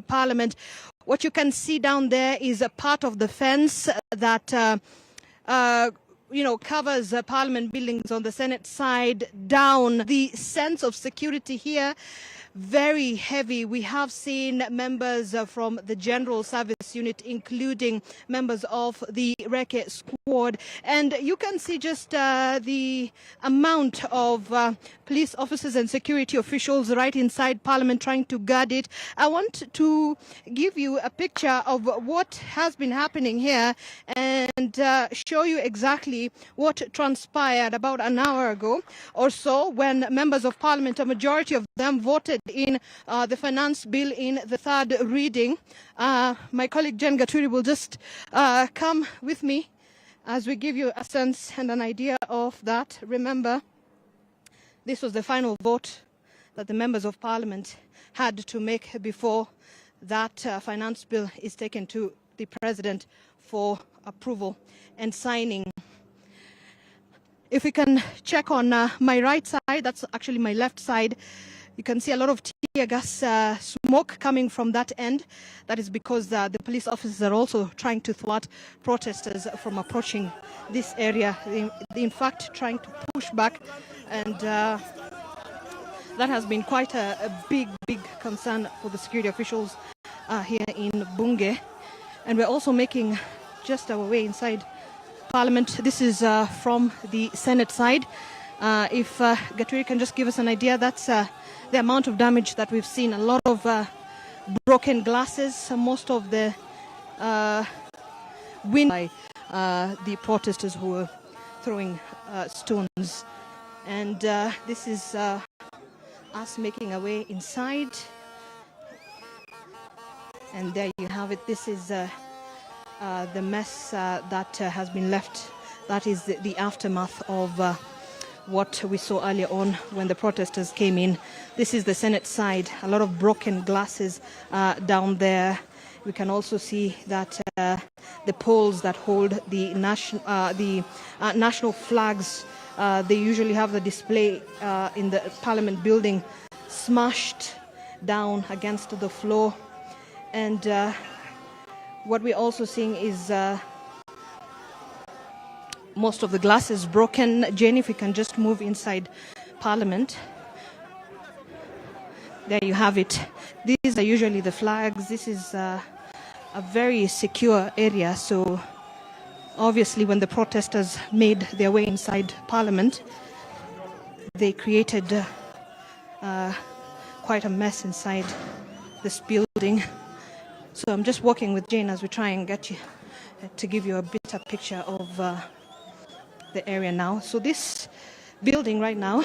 Parliament. What you can see down there is a part of the fence that covers Parliament buildings on the Senate side down. The sense of security here, very heavy. We have seen members from the General Service Unit, including members of the Reke Squad. And you can see just the amount of police officers and security officials right inside Parliament trying to guard it. I want to give you a picture of what has been happening here and show you exactly what transpired about an hour ago or so when members of Parliament, a majority of them, voted in the finance bill in the third reading. My colleague Jen Gaturi will just come with me as we give you a sense and an idea of that. Remember, this was the final vote that the members of Parliament had to make before that finance bill is taken to the President for approval and signing. If we can check on my right side, that's actually my left side, you can see a lot of tear gas smoke coming from that end. That is because the police officers are also trying to thwart protesters from approaching this area. In fact, trying to push back, and that has been quite a big concern for the security officials here in Bunge. And we're also making just our way inside Parliament. This is from the Senate side. If Gaturi can just give us an idea, that's the amount of damage that we've seen. A lot of broken glasses, most of the wind by the protesters who were throwing stones. And this is us making our way inside. And there you have it. This is the mess that has been left. That is the aftermath of what we saw earlier on when the protesters came in. This is the Senate side. A lot of broken glasses down there. We can also see that the poles that hold the national flags, they usually have the display in the Parliament building, smashed down against the floor. And what we're also seeing is most of the glass is broken. Jane, if we can just move inside Parliament. There you have it. These are usually the flags. This is a very secure area. So obviously when the protesters made their way inside Parliament, they created quite a mess inside this building. So I'm just walking with Jane as we try and get you to give you a better picture of the area now. So this building right now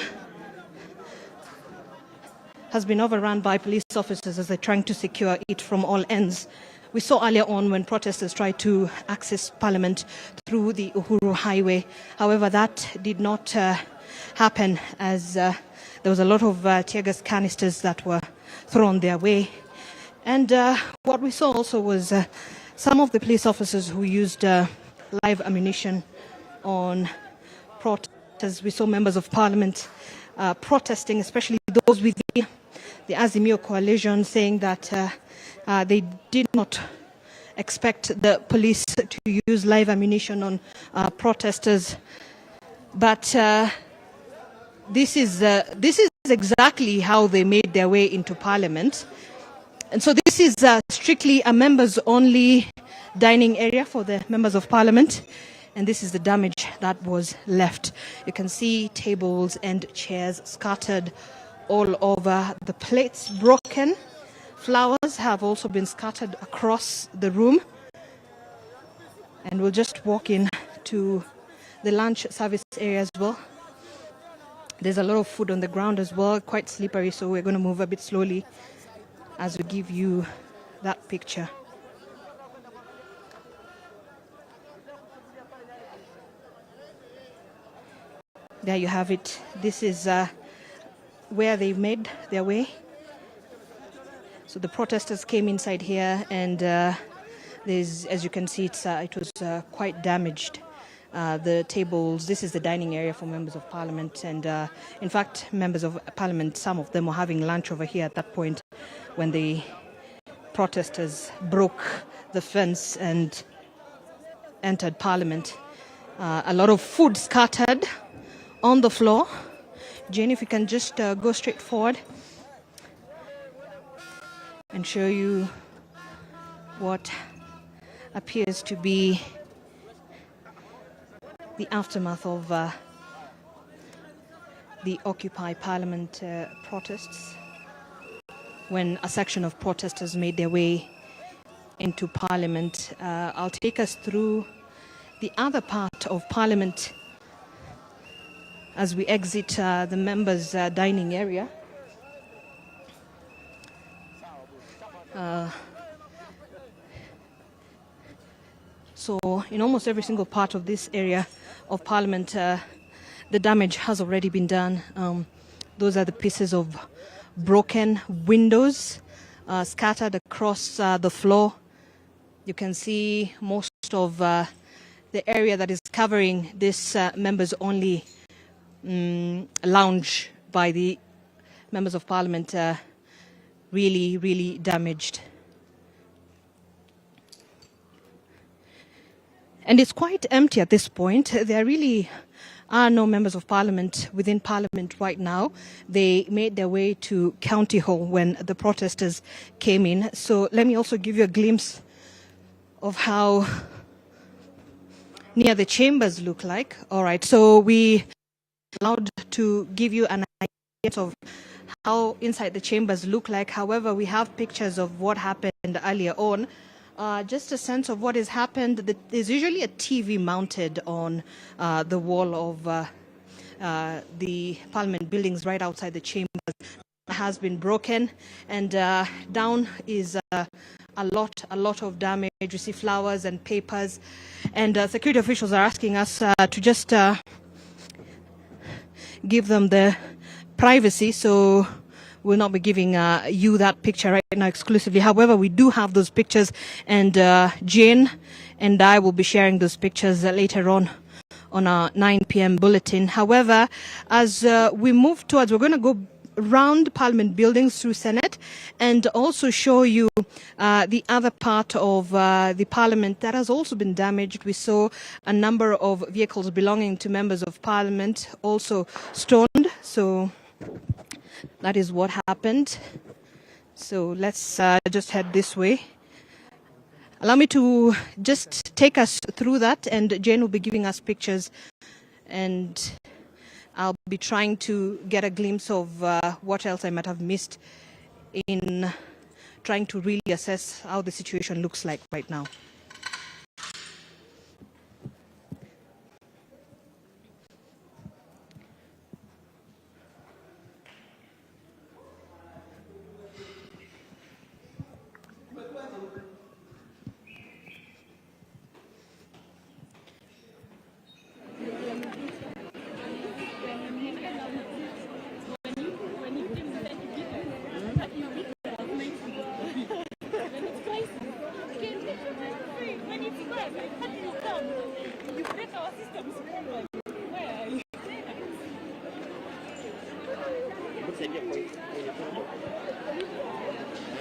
has been overrun by police officers as they're trying to secure it from all ends. We saw earlier on when protesters tried to access Parliament through the Uhuru Highway. However, that did not happen as there was a lot of tear gas canisters that were thrown their way. And what we saw also was some of the police officers who used live ammunition on protesters. We saw members of Parliament protesting, especially those with the Azimio coalition, saying that they did not expect the police to use live ammunition on protesters. But this is exactly how they made their way into Parliament. And so this is strictly a members-only dining area for the members of Parliament. And this is the damage that was left. You can see tables and chairs scattered all over, the plates broken. Flowers have also been scattered across the room. And we'll just walk in to the lunch service area as well. There's a lot of food on the ground as well, quite slippery, so we're going to move a bit slowly as we give you that picture. There you have it. This is where they made their way. So the protesters came inside here, and there's, as you can see, it was quite damaged. The tables, this is the dining area for members of Parliament, and in fact, members of Parliament, some of them were having lunch over here at that point when they protesters broke the fence and entered Parliament. A lot of food scattered on the floor. Jane, if you can just go straight forward and show you what appears to be the aftermath of the Occupy Parliament protests, when a section of protesters made their way into Parliament. I'll take us through the other part of Parliament as we exit the members' dining area. So in almost every single part of this area of Parliament, the damage has already been done. Those are the pieces of broken windows scattered across the floor. You can see most of the area that is covering this members only lounge by the members of Parliament really damaged. And it's quite empty at this point. There really are no members of Parliament within Parliament right now. They made their way to County Hall when the protesters came in. So let me also give you a glimpse of how near the chambers look like. All right, so we allowed to give you an idea of how inside the chambers look like. However, we have pictures of what happened earlier on. Just a sense of what has happened. There's usually a TV mounted on the wall of the Parliament buildings right outside the chambers. It has been broken, and down is a lot of damage. You see flowers and papers, and security officials are asking us to just give them the privacy, so we'll not be giving you that picture right now exclusively. However, we do have those pictures, and Jane and I will be sharing those pictures later on our 9 p.m. bulletin. However, as we move towards, we're going to go around Parliament buildings through Senate and also show you the other part of the Parliament that has also been damaged. We saw a number of vehicles belonging to members of Parliament also stoned. So that is what happened. So let's just head this way. Allow me to just take us through that, and Jane will be giving us pictures, and I'll be trying to get a glimpse of what else I might have missed in trying to really assess how the situation looks like right now.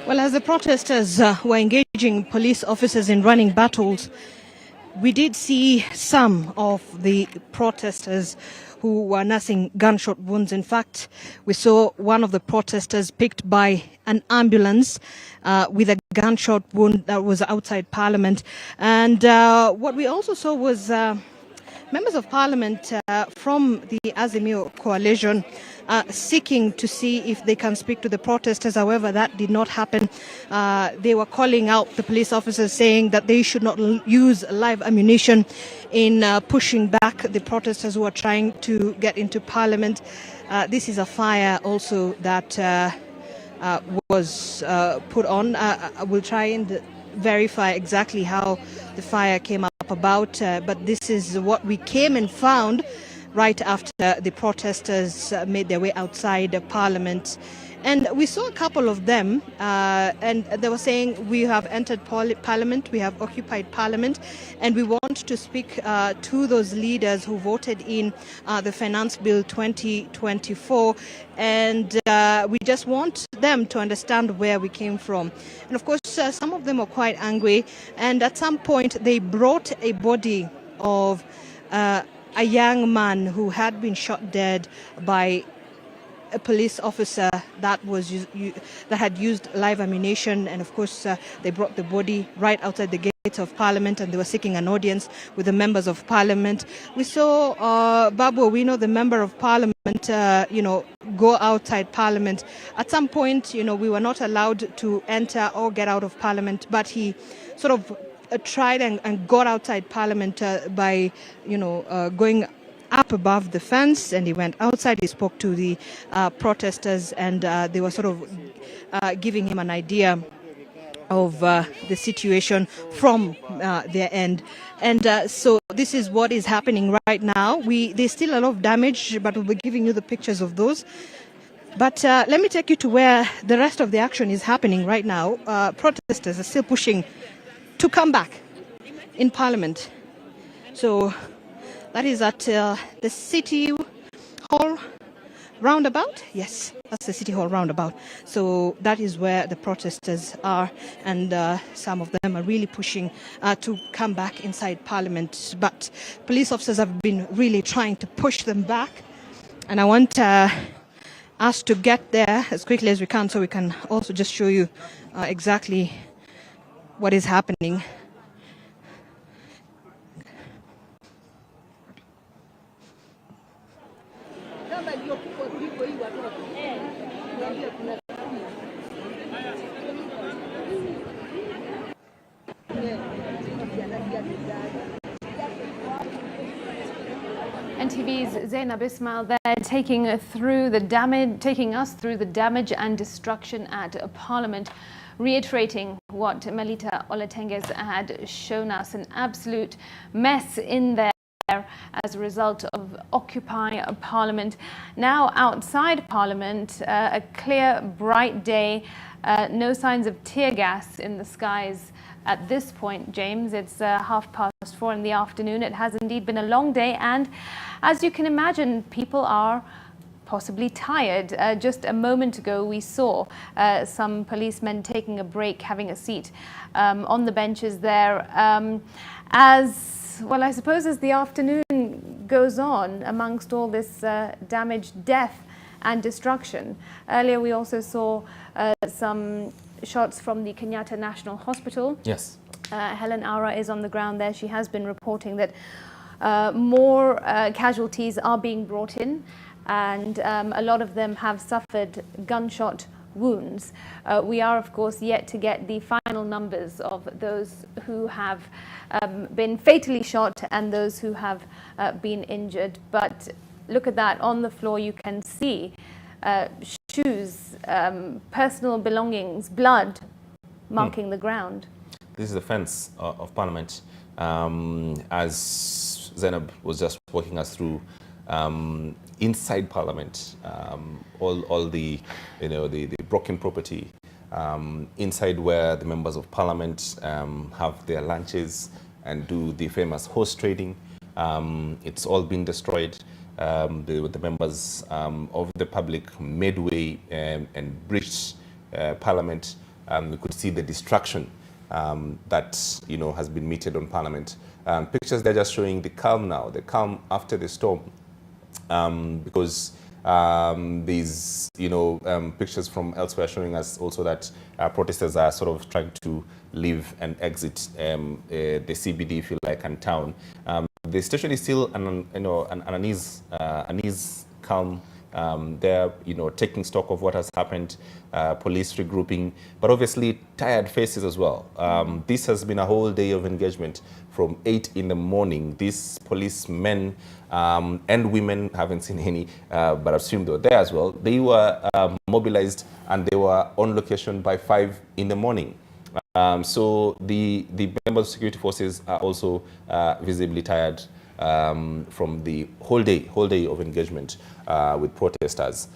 Well, as the protesters were engaging police officers in running battles, we did see some of the protesters who were nursing gunshot wounds. In fact, we saw one of the protesters picked by an ambulance with a gunshot wound that was outside Parliament. And what we also saw was members of Parliament from the Azimio coalition seeking to see if they can speak to the protesters. However, that did not happen. They were calling out the police officers, saying that they should not use live ammunition in pushing back the protesters who are trying to get into Parliament. This is a fire also that was put on. I will try and verify exactly how the fire came up about, but this is what we came and found right after the protesters made their way outside Parliament. And we saw a couple of them, and they were saying, we have entered Parliament, we have occupied Parliament, and we want to speak to those leaders who voted in the Finance Bill 2024, and we just want them to understand where we came from. And of course, some of them were quite angry, and at some point they brought a body of a young man who had been shot dead by a police officer that had used live ammunition, and of course they brought the body right outside the gates of Parliament, and they were seeking an audience with the members of Parliament. We saw Babu Owino, the member of Parliament, go outside Parliament. At some point, we were not allowed to enter or get out of Parliament, but he sort of tried and got outside Parliament by, going up above the fence, and he went outside. He spoke to the protesters, and they were sort of giving him an idea of the situation from their end. And so this is what is happening right now. There's still a lot of damage, but we'll be giving you the pictures of those. But let me take you to where the rest of the action is happening right now. Protesters are still pushing to come back in Parliament. So that is at the City Hall roundabout. Yes, that's the City Hall roundabout. So that is where the protesters are, and some of them are really pushing to come back inside Parliament. But police officers have been really trying to push them back, and I want us to get there as quickly as we can, so we can also just show you exactly what is happening. NTV's Zainab Ismail there taking us through the damage and destruction at Parliament, reiterating what Melita Olatenges had shown us, an absolute mess in there as a result of Occupy Parliament. Now outside Parliament, a clear, bright day, no signs of tear gas in the skies at this point, James. It's 4:30 in the afternoon. It has indeed been a long day, and as you can imagine, people are possibly tired. Just a moment ago, we saw some policemen taking a break, having a seat on the benches there. As well, I suppose as the afternoon goes on, amongst all this damage, death and destruction. Earlier, we also saw some shots from the Kenyatta National Hospital. Yes. Helen Aura is on the ground there. She has been reporting that more casualties are being brought in, and a lot of them have suffered gunshot wounds. We are, of course, yet to get the final numbers of those who have been fatally shot and those who have been injured. But look at that. On the floor, you can see shoes, personal belongings, blood marking the ground. This is the fence of Parliament. As Zainab was just walking us through, inside Parliament, all the broken property, inside where the members of Parliament have their lunches and do the famous horse trading, it's all been destroyed. The members of the public made way and breached Parliament. We could see the destruction that has been meted on Parliament. Pictures they're just showing the calm now, the calm after the storm, because these pictures from elsewhere showing us also that protesters are sort of trying to leave and exit the CBD, if you like, and town. The station is still an unease calm. They're taking stock of what has happened, police regrouping, but obviously tired faces as well. This has been a whole day of engagement from 8 in the morning. These policemen and women, haven't seen any, but I assume they were there as well. They were mobilized and they were on location by 5 in the morning. So the members of security forces are also visibly tired from the whole day of engagement with protesters.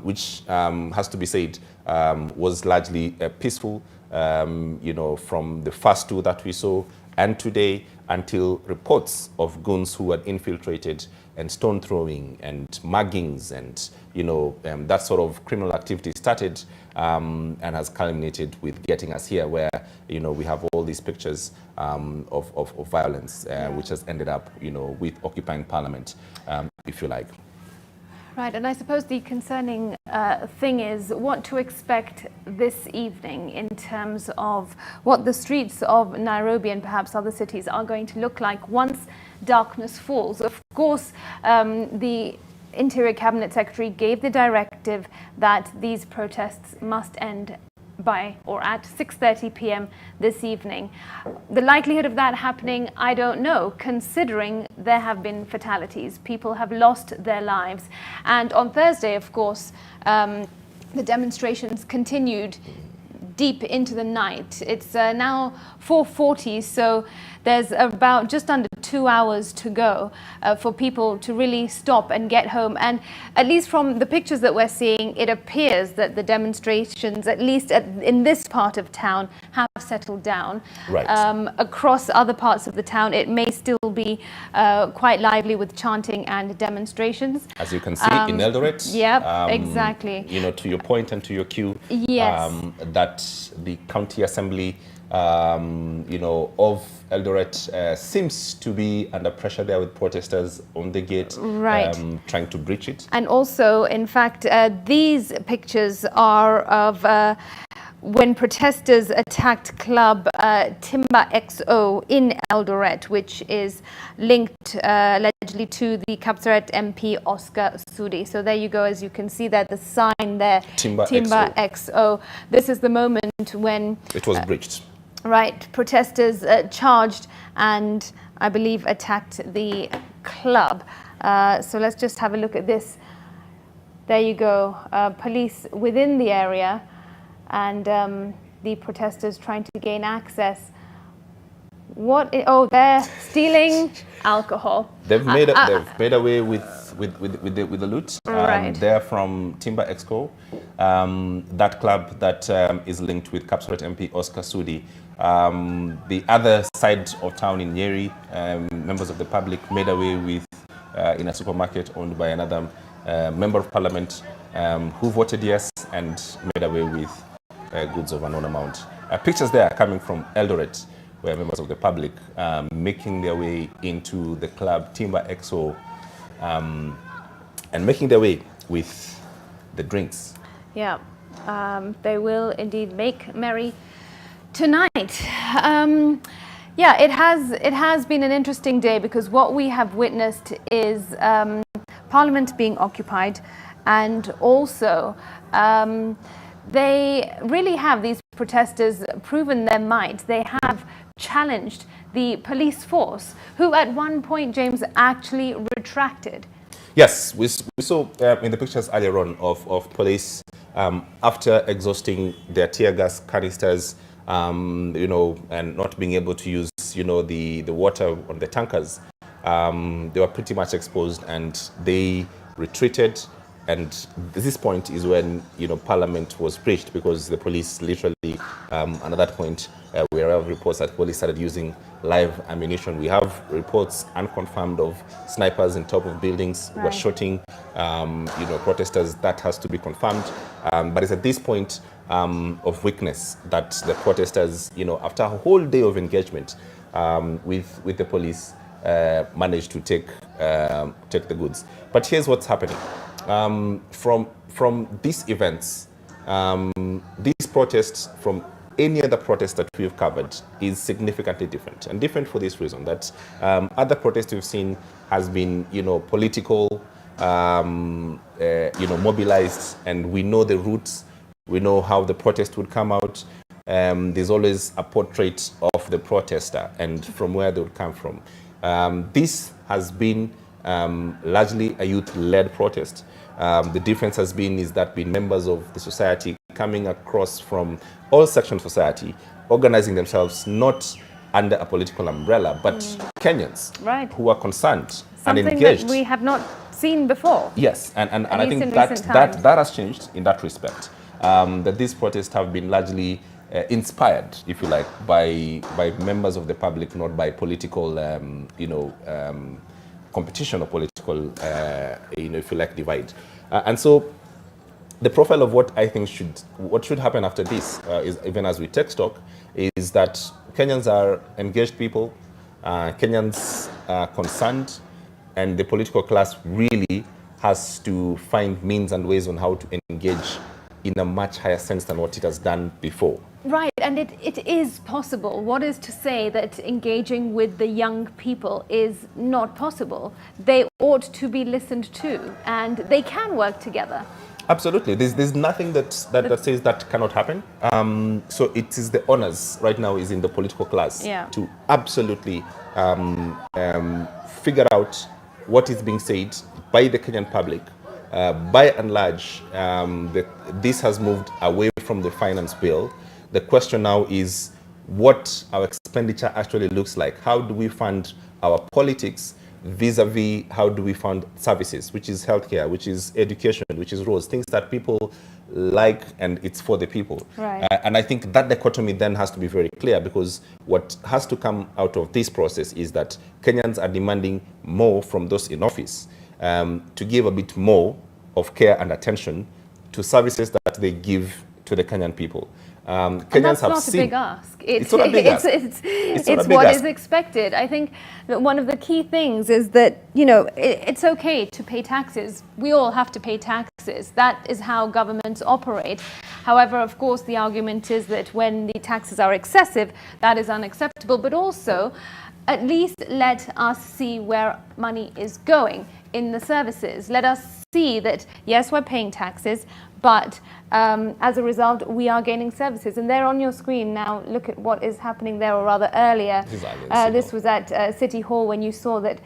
which has to be said was largely peaceful, from the first two that we saw and today, until reports of goons who had infiltrated and stone throwing and muggings and that sort of criminal activity started and has culminated with getting us here, where we have all these pictures of violence, which has ended up with occupying parliament, if you like. Right, and I suppose the concerning thing is what to expect this evening in terms of what the streets of Nairobi and perhaps other cities are going to look like once darkness falls. Of course, the Interior Cabinet Secretary gave the directive that these protests must end by or at 6:30 p.m. this evening. The likelihood of that happening, I don't know, considering there have been fatalities. People have lost their lives. And on Thursday, of course, the demonstrations continued deep into the night. It's now 4:40, so there's about just under 2 hours to go for people to really stop and get home. And at least from the pictures that we're seeing, it appears that the demonstrations, at least in this part of town, have settled down. Right. Across other parts of the town, it may still be quite lively with chanting and demonstrations. As you can see in Eldoret. Yeah, exactly. To your point and to your cue, yes. That the county assembly of Eldoret seems to be under pressure there with protesters on the gate, right, trying to breach it. And also, in fact, these pictures are of when protesters attacked Club Timber XO in Eldoret, which is linked allegedly to the Kapseret MP Oscar Sudi. So there you go, as you can see that the sign there, Timber XO. This is the moment when it was breached. Right, protesters charged and I believe attacked the club. So let's just have a look at this. There you go, police within the area and the protesters trying to gain access. They're stealing alcohol. They've made away with the loot. Right. They're from Timber Exco, that club that is linked with Kapseret MP Oscar Sudi. The other side of town in Nyeri, members of the public made away with in a supermarket owned by another member of parliament who voted yes and made away with goods of unknown amount. Pictures there are coming from Eldoret, where members of the public making their way into the club Timber XO and making their way with the drinks. Yeah, they will indeed make merry tonight. Yeah, it has been an interesting day because what we have witnessed is Parliament being occupied, and also they really have, these protesters, proven their might. They have challenged the police force, who at one point, James, actually retracted. Yes, we saw in the pictures earlier on of police after exhausting their tear gas canisters, and not being able to use, the water on the tankers. They were pretty much exposed and they retreated. And this point is when, Parliament was breached, because the police literally, and at that point, we have reports that police started using live ammunition. We have reports, unconfirmed, of snipers in top of buildings who were shooting, protesters. That has to be confirmed. But it's at this point of weakness that the protesters, after a whole day of engagement with the police, managed to take the goods. But here's what's happening. From these events, these protests from any other protest that we've covered is significantly different, and different for this reason, that other protests we've seen has been, political, mobilized, and we know the routes, we know how the protest would come out. There's always a portrait of the protester and from where they would come from. This has been largely a youth-led protest. The difference has been members of the society coming across from all sections of society, organizing themselves not under a political umbrella, but Kenyans who are concerned something engaged. that we have not seen before. Yes, and I least think in that, recent times. that has changed in that respect. That these protests have been largely inspired, if you like, by members of the public, not by political, competition or political, if you like, divide. And so the profile of what I think should happen after this, is even as we take stock, is that Kenyans are engaged people, Kenyans are concerned, and the political class really has to find means and ways on how to engage in a much higher sense than what it has done before. Right, and it is possible. What is to say that engaging with the young people is not possible? They ought to be listened to, and they can work together. Absolutely. There's nothing that says that cannot happen. So it is the onus right now is in the political class to absolutely figure out what is being said by the Kenyan public. By and large, this has moved away from the finance bill. The question now is what our expenditure actually looks like. How do we fund our politics vis-a-vis how do we fund services, which is healthcare, which is education, which is roads, things that people like and it's for the people. Right. And I think that dichotomy then has to be very clear, because what has to come out of this process is that Kenyans are demanding more from those in office, to give a bit more of care and attention to services that they give to the Kenyan people. Kenyans and that's have not seen, a big ask. It's not a big ask. It's what is expected. I think that one of the key things is that, it's okay to pay taxes. We all have to pay taxes. That is how governments operate. However, of course, the argument is that when the taxes are excessive, that is unacceptable. But also, at least let us see where money is going in the services. Let us see that, yes, we're paying taxes, but as a result, we are gaining services. And there on your screen now, look at what is happening there, or rather earlier. This was at City Hall, when you saw that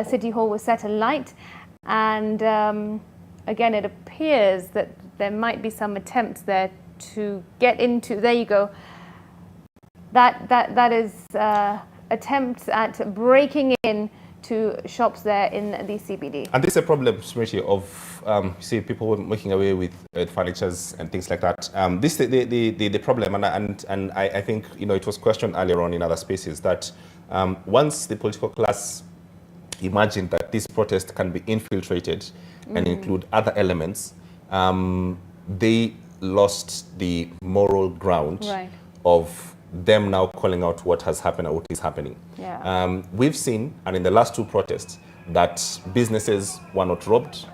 City Hall was set alight. And again, it appears that there might be some attempts there to get into, there you go. That is attempts at breaking in to shops there in the CBD. And this is a problem, Smriti, of see people making away with furnitures and things like that. This is the problem, and I think it was questioned earlier on in other spaces that once the political class imagined that this protest can be infiltrated and include other elements, they lost the moral ground of them now calling out what has happened or what is happening. Yeah. We've seen, and in the last two protests, that businesses were not robbed.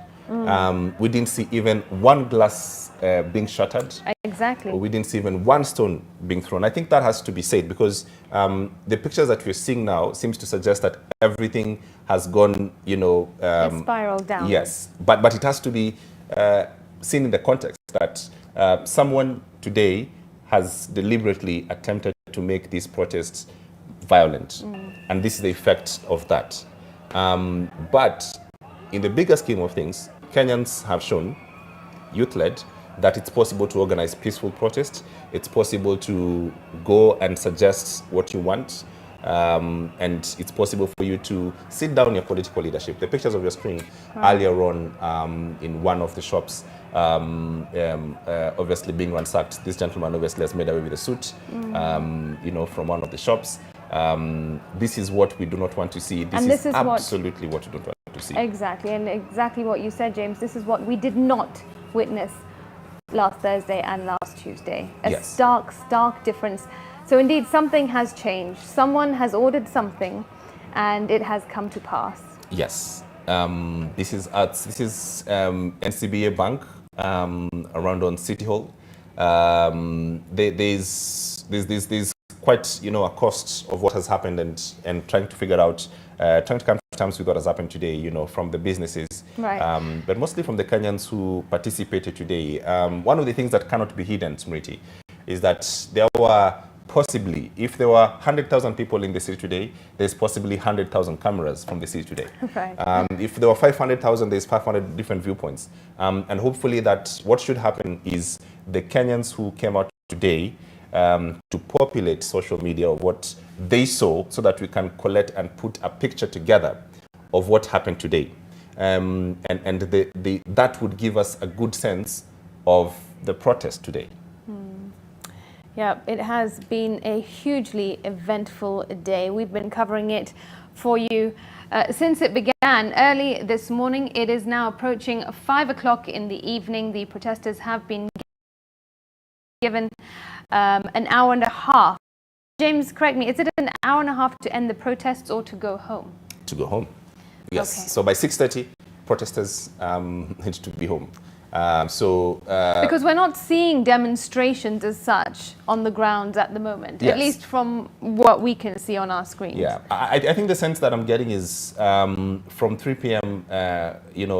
We didn't see even one glass being shattered. Exactly. Or we didn't see even one stone being thrown. I think that has to be said, because the pictures that we're seeing now seems to suggest that everything has gone, it spiraled down. Yes, but it has to be seen in the context that someone today has deliberately attempted to make these protests violent. And this is the effect of that. But in the bigger scheme of things, Kenyans have shown, youth-led, that it's possible to organize peaceful protests. It's possible to go and suggest what you want. And it's possible for you to sit down your political leadership. The pictures of your screen earlier on in one of the shops, obviously being ransacked. This gentleman obviously has made away with a suit, from one of the shops. This is what we do not want to see. This is absolutely what we don't want to see. Exactly, and exactly what you said, James. This is what we did not witness last Thursday and last Tuesday. A stark difference. So indeed, something has changed. Someone has ordered something, and it has come to pass. Yes. This is NCBA Bank around on City Hall. There's quite a cost of what has happened, and trying to figure out, trying to come to terms with what has happened today. From the businesses, but mostly from the Kenyans who participated today. One of the things that cannot be hidden, Smriti, is that there were possibly, if there were 100,000 people in the city today, there's possibly 100,000 cameras from the city today. If there were 500,000, there's 500 different viewpoints. And hopefully that what should happen is the Kenyans who came out today to populate social media of what they saw, so that we can collect and put a picture together of what happened today. And that would give us a good sense of the protest today. Yeah, it has been a hugely eventful day. We've been covering it for you since it began early this morning. It is now approaching 5 o'clock in the evening. The protesters have been given an hour and a half. James, correct me, is it an hour and a half to end the protests or to go home? To go home. Yes. Okay. So by 6:30, protesters need to be home. Because we're not seeing demonstrations as such on the ground at the moment, yes. At least from what we can see on our screens. Yeah, I think the sense that I'm getting is from 3 p.m.,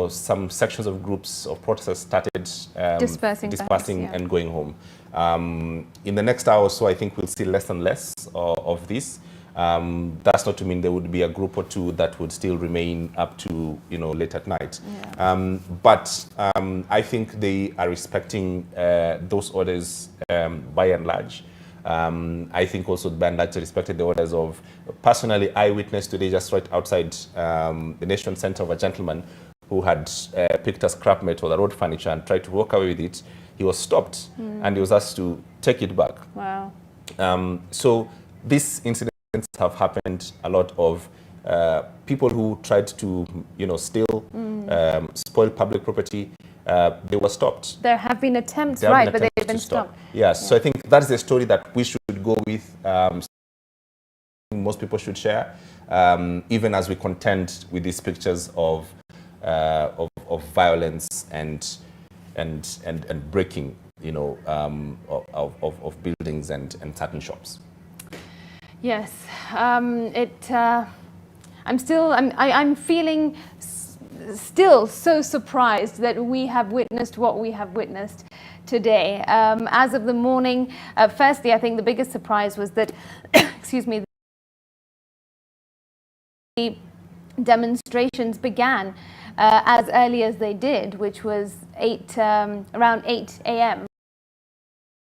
some sections of groups of protesters started dispersing perhaps, yeah. and going home. In the next hour or so, I think we'll see less and less of this. That's not to mean there would be a group or two that would still remain up to late at night. Yeah. But I think they are respecting those orders by and large. I think also by and large they respected the orders of, personally, I witnessed today just right outside the Nation Center of a gentleman who had picked a scrap metal, a road furniture, and tried to walk away with it. He was stopped and he was asked to take it back. Wow. So this incident have happened a lot of people who tried to steal, spoil public property. They were stopped. There have been attempts, right, but they've been stopped. Yes, yeah. So I think that's the story that we should go with. Most people should share, even as we contend with these pictures of violence and breaking, of buildings and certain shops. Yes, I'm feeling still so surprised that we have witnessed what we have witnessed today. As of the morning, firstly, I think the biggest surprise was that, excuse me, the demonstrations began as early as they did, which was around 8 a.m.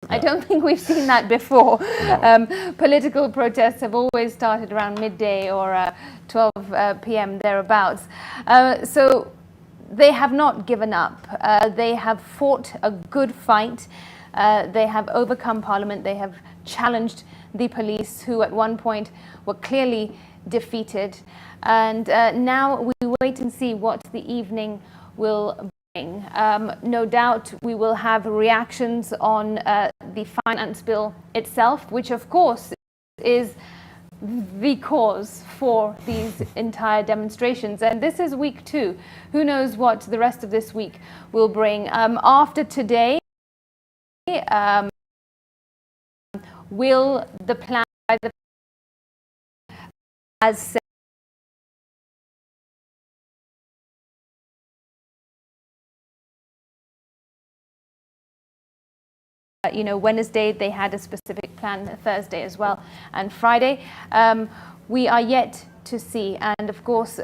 I don't think we've seen that before. No. Political protests have always started around midday or 12 p.m. thereabouts. So they have not given up. They have fought a good fight. They have overcome Parliament. They have challenged the police, who at one point were clearly defeated. And now we wait and see what the evening will bring. No doubt we will have reactions on the finance bill itself, which of course is the cause for these entire demonstrations. And this is week 2. Who knows what the rest of this week will bring. After today, will the plan by the as said, Wednesday they had a specific plan, Thursday as well, and Friday. We are yet to see, and of course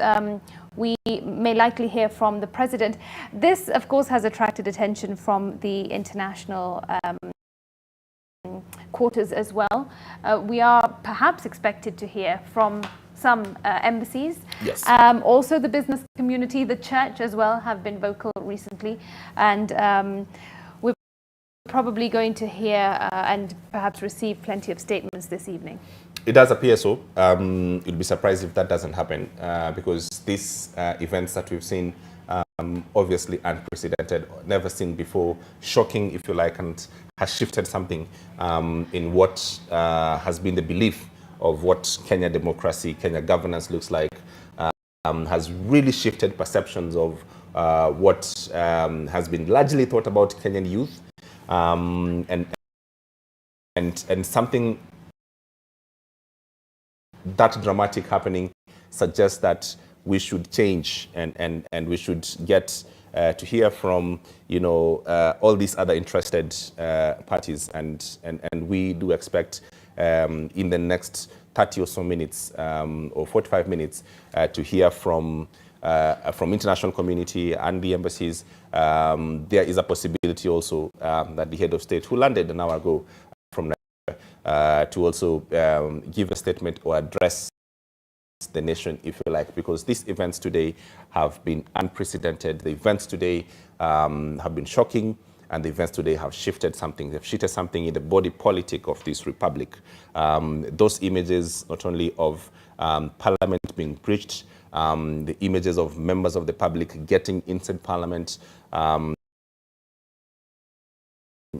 we may likely hear from the president. This of course has attracted attention from the international quarters as well. We are perhaps expected to hear from some embassies. Yes. Also the business community, the church as well have been vocal recently, and we're probably going to hear and perhaps receive plenty of statements this evening. It does appear so. You'll be surprised if that doesn't happen, because these events that we've seen, obviously unprecedented, never seen before, shocking if you like, and has shifted something in what has been the belief of what Kenya democracy, Kenya governance looks like, has really shifted perceptions of what has been largely thought about Kenyan youth, and something that dramatic happening suggests that we should change and we should get to hear from all these other interested parties, and we do expect in the next 30 or so minutes or 45 minutes to hear from international community and the embassies. There is a possibility also that the head of state, who landed an hour ago from Nigeria, to also give a statement or address the nation, if you like, because these events today have been unprecedented. The events today have been shocking, and the events today have shifted something. They've shifted something in the body politic of this republic. Those images, not only of parliament being breached, the images of members of the public getting inside parliament,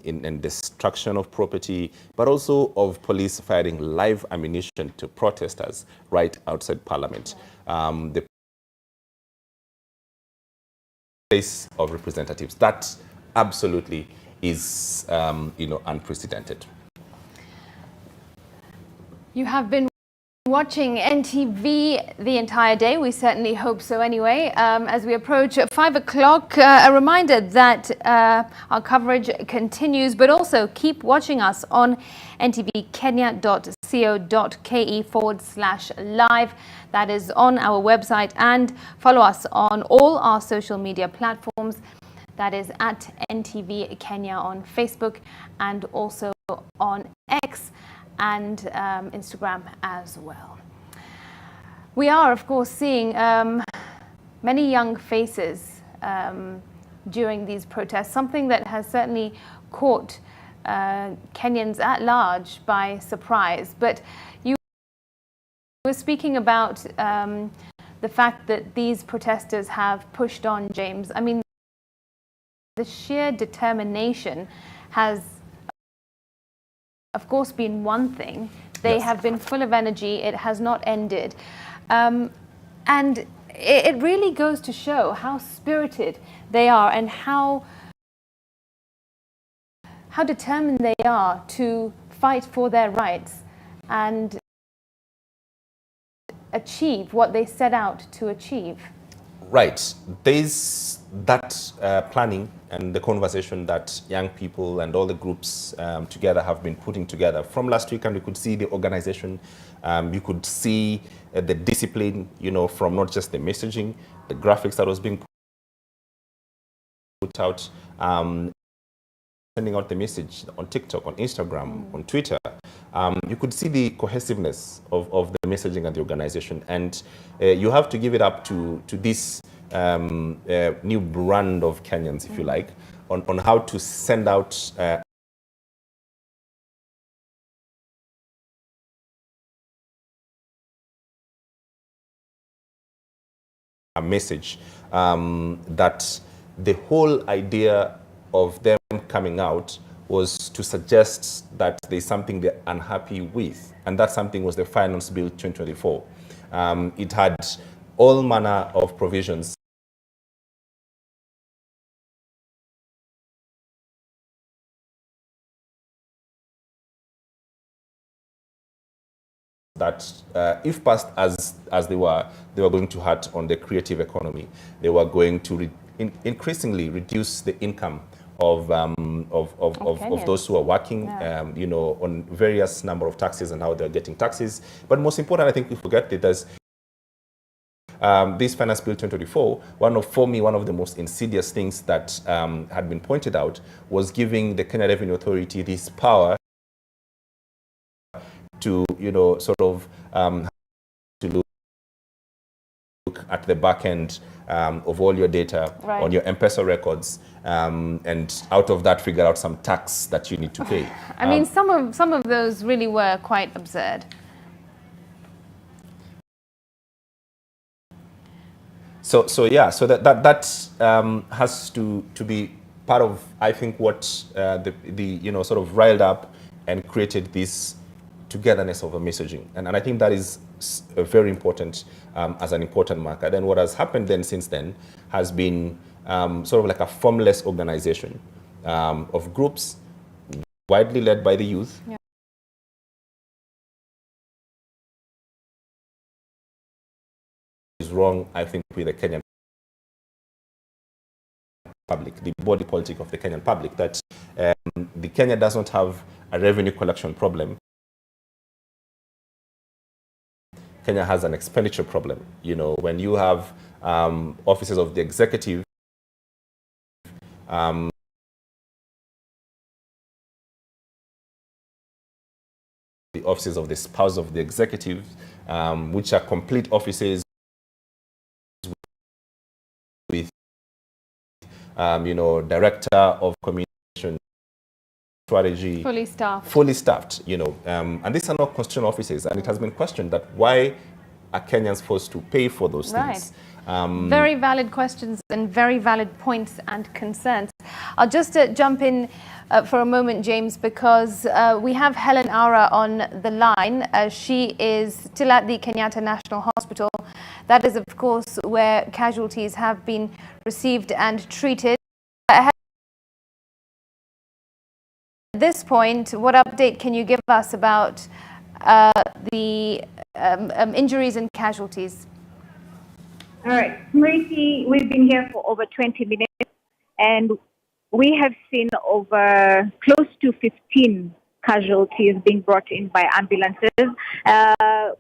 in destruction of property, but also of police firing live ammunition to protesters right outside parliament. The place of representatives, that absolutely is unprecedented. You have been watching NTV the entire day. We certainly hope so anyway. As we approach 5 o'clock, a reminder that our coverage continues, but also keep watching us on ntvkenya.co.ke/live. That is on our website, and follow us on all our social media platforms. That is at NTV Kenya on Facebook and also on X and Instagram as well. We are, of course, seeing many young faces during these protests, something that has certainly caught Kenyans at large by surprise. But you were speaking about the fact that these protesters have pushed on, James. I mean, the sheer determination has, of course, been one thing. They Yes. have been full of energy. It has not ended. And it really goes to show how spirited they are and how determined they are to fight for their rights and achieve what they set out to achieve. Right. There's that planning and the conversation that young people and all the groups together have been putting together. From last week, and you could see the organization, you could see the discipline, from not just the messaging, the graphics that was being put out, sending out the message on TikTok, on Instagram, on Twitter. You could see the cohesiveness of the messaging and the organization, and you have to give it up to this new brand of Kenyans, if you like, on how to send out a message that the whole idea of them coming out was to suggest that there's something they're unhappy with, and that something was the Finance Bill 2024. It had all manner of provisions that, if passed as they were going to hurt on the creative economy. They were going to increasingly reduce the income of those who are working, on various number of taxes and how they're getting taxes. But most important, I think we forget that there's this Finance Bill 2024, for me, one of the most insidious things that had been pointed out was giving the Kenya Revenue Authority this power to, to look at the back end of all your data, right, on your M-Pesa records, and out of that figure out some tax that you need to pay. I mean, some of those really were quite absurd. So that has to be part of, I think, what the sort of riled up and created this togetherness of a messaging, and I think that is very important as an important marker. Then what has happened then since then has been sort of like a formless organization of groups widely led by the youth. Yeah. Is wrong, I think, with the Kenyan public, the body politic of the Kenyan public, that the Kenya does not have a revenue collection problem. Kenya has an expenditure problem. When you have offices of the executive, the offices of the spouse of the executive, which are complete offices with, director of communication strategy, fully staffed, and these are not constitutional offices, and it has been questioned that why are Kenyans forced to pay for those things? Very valid questions and very valid points and concerns. I'll just jump in for a moment, James, because we have Helen Aura on the line. She is still at the Kenyatta National Hospital. That is, of course, where casualties have been received and treated. At this point, what update can you give us about the injuries and casualties? All right, Smriti, we've been here for over 20 minutes and we have seen over close to 15 casualties being brought in by ambulances.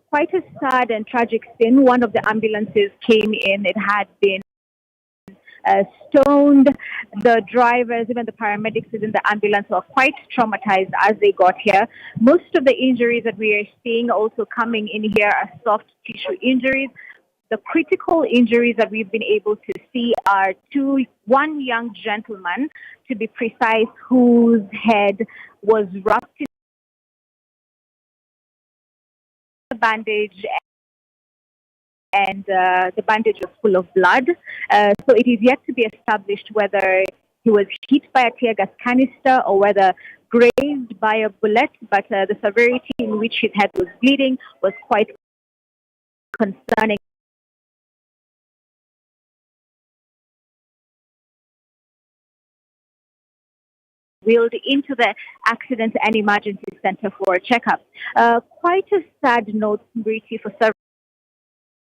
Quite a sad and tragic scene. One of the ambulances came in, it had been stoned. The drivers, even the paramedics within the ambulance were quite traumatized as they got here. Most of the injuries that we are seeing also coming in here are soft tissue injuries. The critical injuries that we've been able to see are one young gentleman, to be precise, whose head was wrapped in a bandage and the bandage was full of blood. So it is yet to be established whether he was hit by a tear gas canister or whether grazed by a bullet, but the severity in which his head was bleeding was quite concerning. Wheeled into the accident and emergency center for a checkup. Quite a sad note, Smriti, for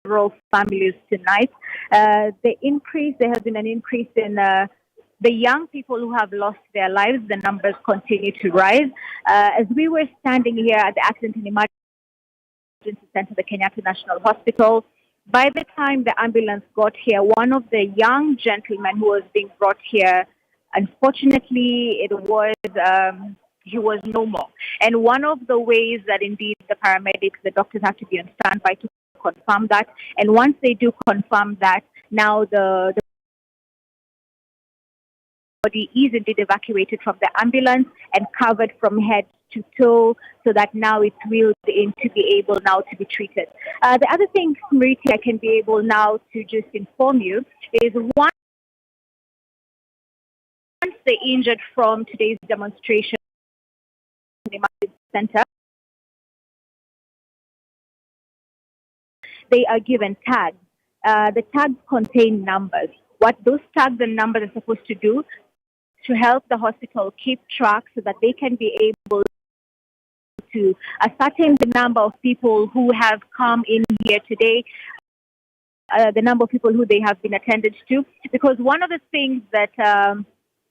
several families tonight. There has been an increase in the young people who have lost their lives. The numbers continue to rise. As we were standing here at the accident and emergency center, the Kenyatta National Hospital, by the time the ambulance got here, one of the young gentlemen who was being brought here, unfortunately, he was no more. And one of the ways that indeed the paramedics, the doctors have to be on standby to confirm that. And once they do confirm that, now the body is indeed evacuated from the ambulance and covered from head to toe, so that now it's wheeled in to be able now to be treated. The other thing, Smriti, I can be able now to just inform you is once the injured from today's demonstration in the center, they are given tags. The tags contain numbers. What those tags and numbers are supposed to do to help the hospital keep track so that they can be able to ascertain the number of people who have come in here today, the number of people who they have been attended to. Because one of the things that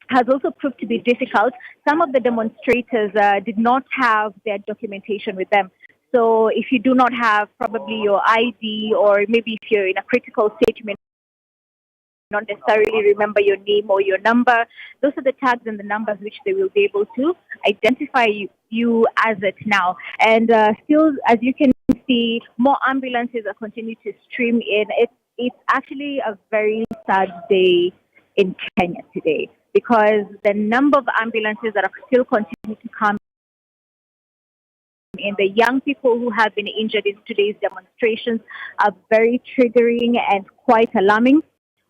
has also proved to be difficult, some of the demonstrators did not have their documentation with them. So if you do not have probably your ID, or maybe if you're in a critical state, you may not necessarily remember your name or your number. Those are the tags and the numbers which they will be able to identify you as it now. And still, as you can see, more ambulances are continuing to stream in. It's actually a very sad day in Kenya today, because the number of ambulances that are still continuing to come in, the young people who have been injured in today's demonstrations, are very triggering and quite alarming.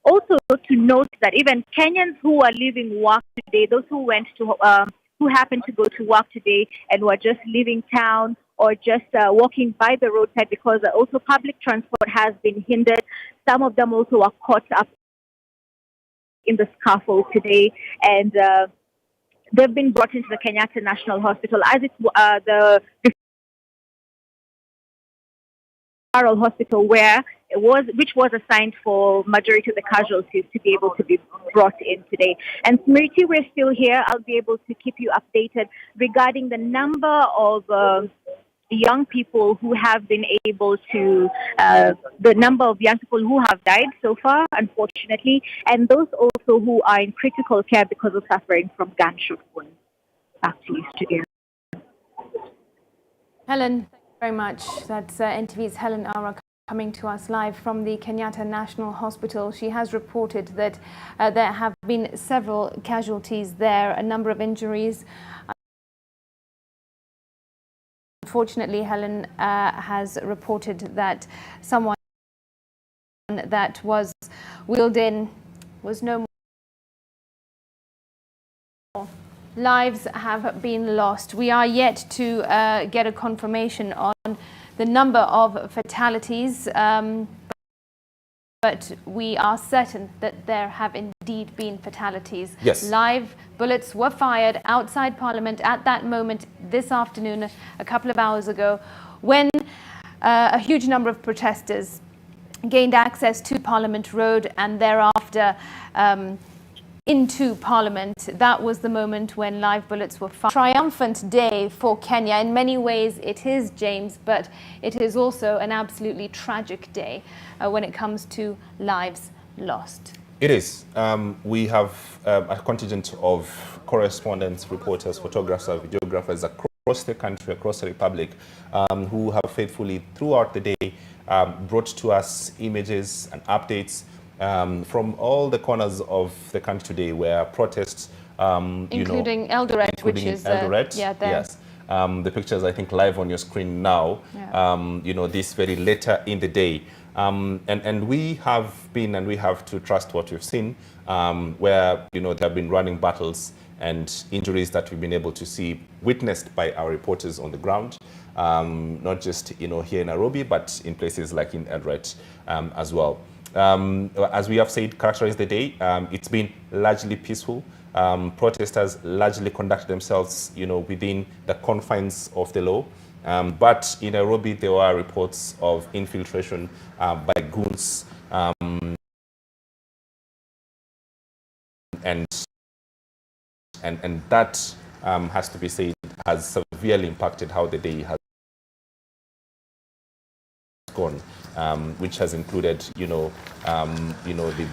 Also to note that even Kenyans who are leaving work today, those who who happened to go to work today and were just leaving town or just walking by the roadside, because also public transport has been hindered. Some of them also are caught up in the scuffle today, and they've been brought into the Kenyatta National Hospital as it's the referral hospital which was assigned for majority of the casualties to be able to be brought in today. And Smriti, we're still here. I'll be able to keep you updated regarding the number of young people who have been able to, the number of young people who have died so far, unfortunately, and those also who are in critical care because of suffering from gunshot wounds. Back to you, studio. Helen, Very much. That's NTV's Helen Ara coming to us live from the Kenyatta National Hospital. She has reported that there have been several casualties there, a number of injuries. Unfortunately, Helen has reported that someone that was wheeled in was no more. Lives have been lost. We are yet to get a confirmation on the number of fatalities, but we are certain that there have indeed been fatalities. Yes. Live bullets were fired outside Parliament at that moment this afternoon, a couple of hours ago, when a huge number of protesters gained access to Parliament Road and thereafter into Parliament. That was the moment when live bullets were fired. Triumphant day for Kenya. In many ways it is, James, but it is also an absolutely tragic day when it comes to lives lost. It is. We have a contingent of correspondents, reporters, photographers, videographers across the country, across the Republic, who have faithfully throughout the day brought to us images and updates from all the corners of the country today, where protests, including Eldoret, which is Eldoret, yeah, there. yes. The pictures, I think, live on your screen now. Yeah. This very later in the day, and we have been, and we have to trust what we've seen, where there have been running battles and injuries that we've been able to see, witnessed by our reporters on the ground, not just here in Nairobi, but in places like in Eldoret as well. As we have said, characterized the day, it's been largely peaceful. Protesters largely conduct themselves, within the confines of the law. But in Nairobi, there were reports of infiltration by goons, and that has to be said has severely impacted how the day has gone, which has included, the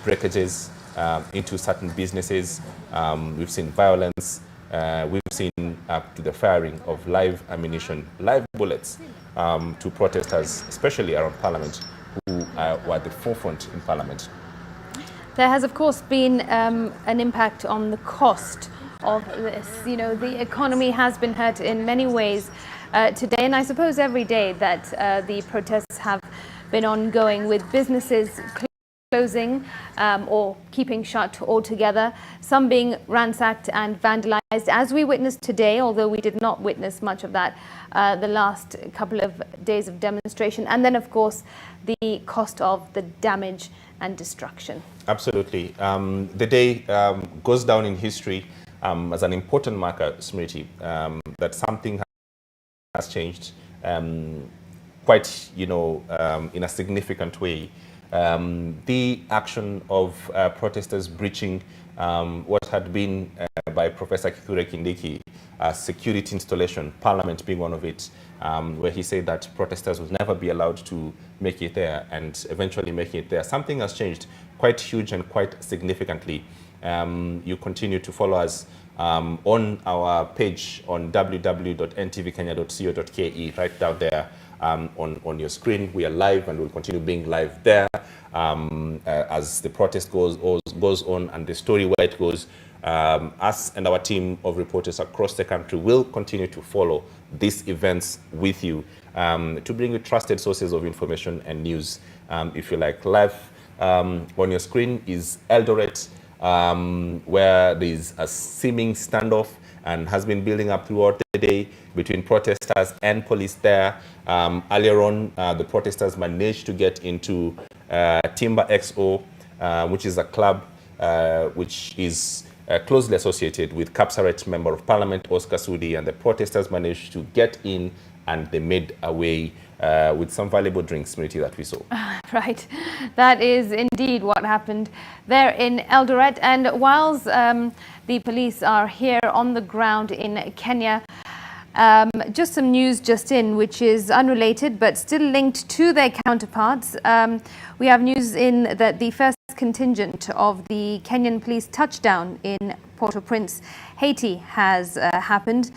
breakages into certain businesses. We've seen violence. We've seen to the firing of live ammunition, live bullets to protesters, especially around Parliament, who were at the forefront in Parliament. There has, of course, been an impact on the cost of this. The economy has been hurt in many ways today, and I suppose every day that the protests have been ongoing, with businesses closing or keeping shut altogether, some being ransacked and vandalized, as we witnessed today, although we did not witness much of that the last couple of days of demonstration. And then, of course, the cost of the damage and destruction. Absolutely. The day goes down in history as an important marker, Smriti, that something has changed quite, in a significant way. The action of protesters breaching what had been by Professor Kithure Kindiki, a security installation, Parliament being one of it, where he said that protesters would never be allowed to make it there, and eventually making it there. Something has changed quite huge and quite significantly. You continue to follow us on our page on www.ntvkenya.co.ke, right down there on your screen. We are live and we'll continue being live there as the protest goes on and the story where it goes. Us and our team of reporters across the country will continue to follow these events with you to bring you trusted sources of information and news. If you like, live on your screen is Eldoret, where there's a seeming standoff and has been building up throughout the day between protesters and police there. Earlier on, the protesters managed to get into Timber XO, which is a club which is closely associated with Kapsaret Member of Parliament Oscar Sudi, and the protesters managed to get in and they made away with some valuable drinks, Smriti, that we saw. Right. That is indeed what happened there in Eldoret. And whilst the police are here on the ground in Kenya, just some news just in, which is unrelated but still linked to their counterparts. We have news in that the first contingent of the Kenyan police touchdown in Port-au-Prince, Haiti, has happened.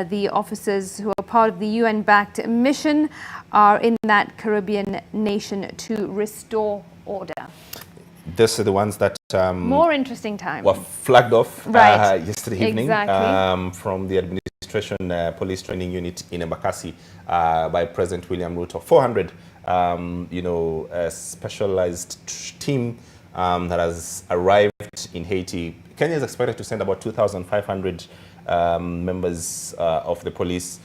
The officers who are part of the UN-backed mission are in that Caribbean nation to restore order. These are the ones that more interesting time were flagged off yesterday evening from the administration police training unit in Embakasi by President William Ruto. 400 specialized team that has arrived in Haiti. Kenya is expected to send about 2,500 members of the police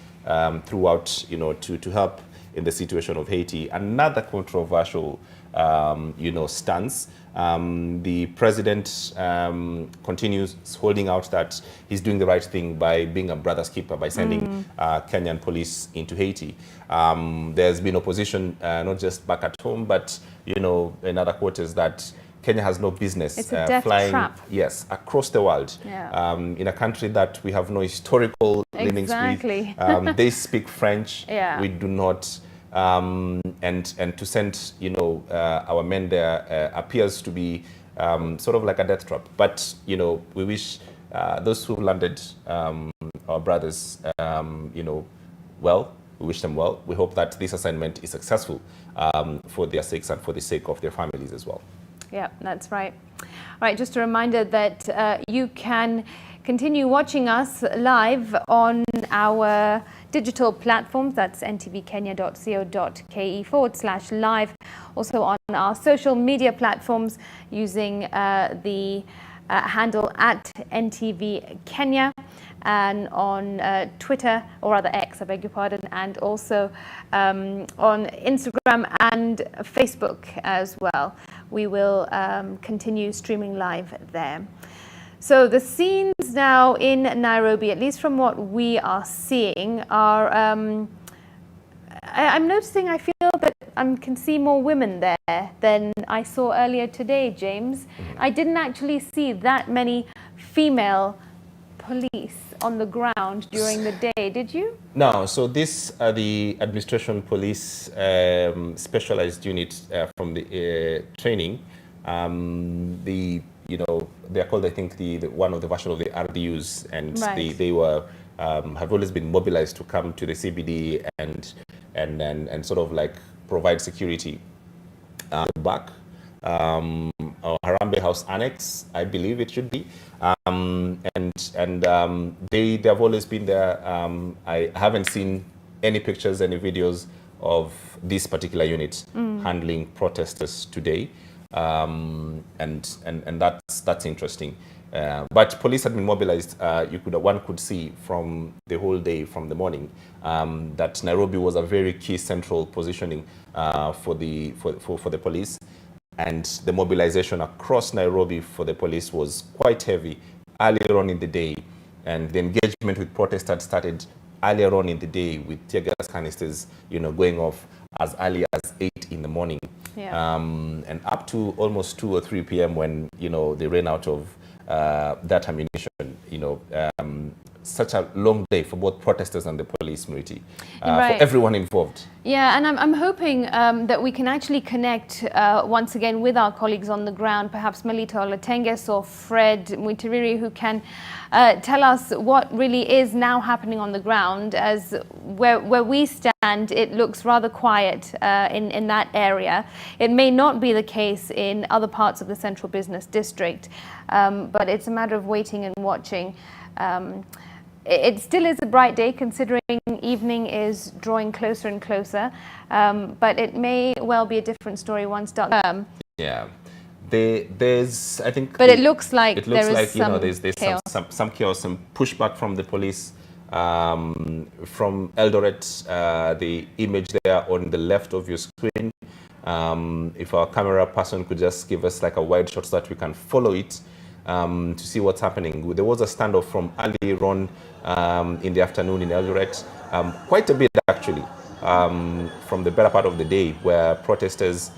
throughout, to help in the situation of Haiti. Another controversial, stance. The president continues holding out that he's doing the right thing by being a brother's keeper, by sending Kenyan police into Haiti. There's been opposition, not just back at home, but, in other quarters, that Kenya has no business flying across the world in a country that we have no historical links with. They speak French. We do not. And to send our men there appears to be sort of like a death trap. But we wish those who landed, our brothers, well. We wish them well. We hope that this assignment is successful for their sakes and for the sake of their families as well. Yeah, that's right. All right, just a reminder that you can continue watching us live on our digital platforms. That's ntvkenya.co.ke/live. Also on our social media platforms using the handle @NTV and on Twitter, or rather X, I beg your pardon, and also on Instagram and Facebook as well. We will continue streaming live there. So the scenes now in Nairobi, at least from what we are seeing, are I'm noticing, I feel that I can see more women there than I saw earlier today, James. I didn't actually see that many female police on the ground during the day, did you? No, so these are the administration police specialized unit from the training. They're called, I think, one of the version of the RDUs, and they were have always been mobilized to come to the CBD and sort of like provide security back. Harambee House Annex, I believe it should be, they have always been there. I haven't seen any pictures, any videos of this particular unit handling protesters today, and that's interesting. But police had been mobilized. One could see from the whole day, from the morning, that Nairobi was a very key central positioning for the police. And the mobilization across Nairobi for the police was quite heavy earlier on in the day. And the engagement with protests had started earlier on in the day with tear gas canisters, going off as early as 8 in the morning. And up to almost 2 or 3 p.m. when, they ran out of that ammunition, such a long day for both protesters and the police, Mriti, for everyone involved. Yeah, and I'm hoping that we can actually connect once again with our colleagues on the ground, perhaps Melita Olatenges or Fred Mwitiriri, who can tell us what really is now happening on the ground. As where we stand, it looks rather quiet in that area. It may not be the case in other parts of the Central Business District, but it's a matter of waiting and watching. It still is a bright day, considering evening is drawing closer and closer, but it may well be a different story once done. There's, I think. But it looks like there's chaos. some chaos, some pushback from the police. From Eldoret, the image there on the left of your screen. If our camera person could just give us like a wide shot so that we can follow it. To see what's happening. There was a standoff from early on in the afternoon in Eldoret, quite a bit actually, from the better part of the day, where protesters,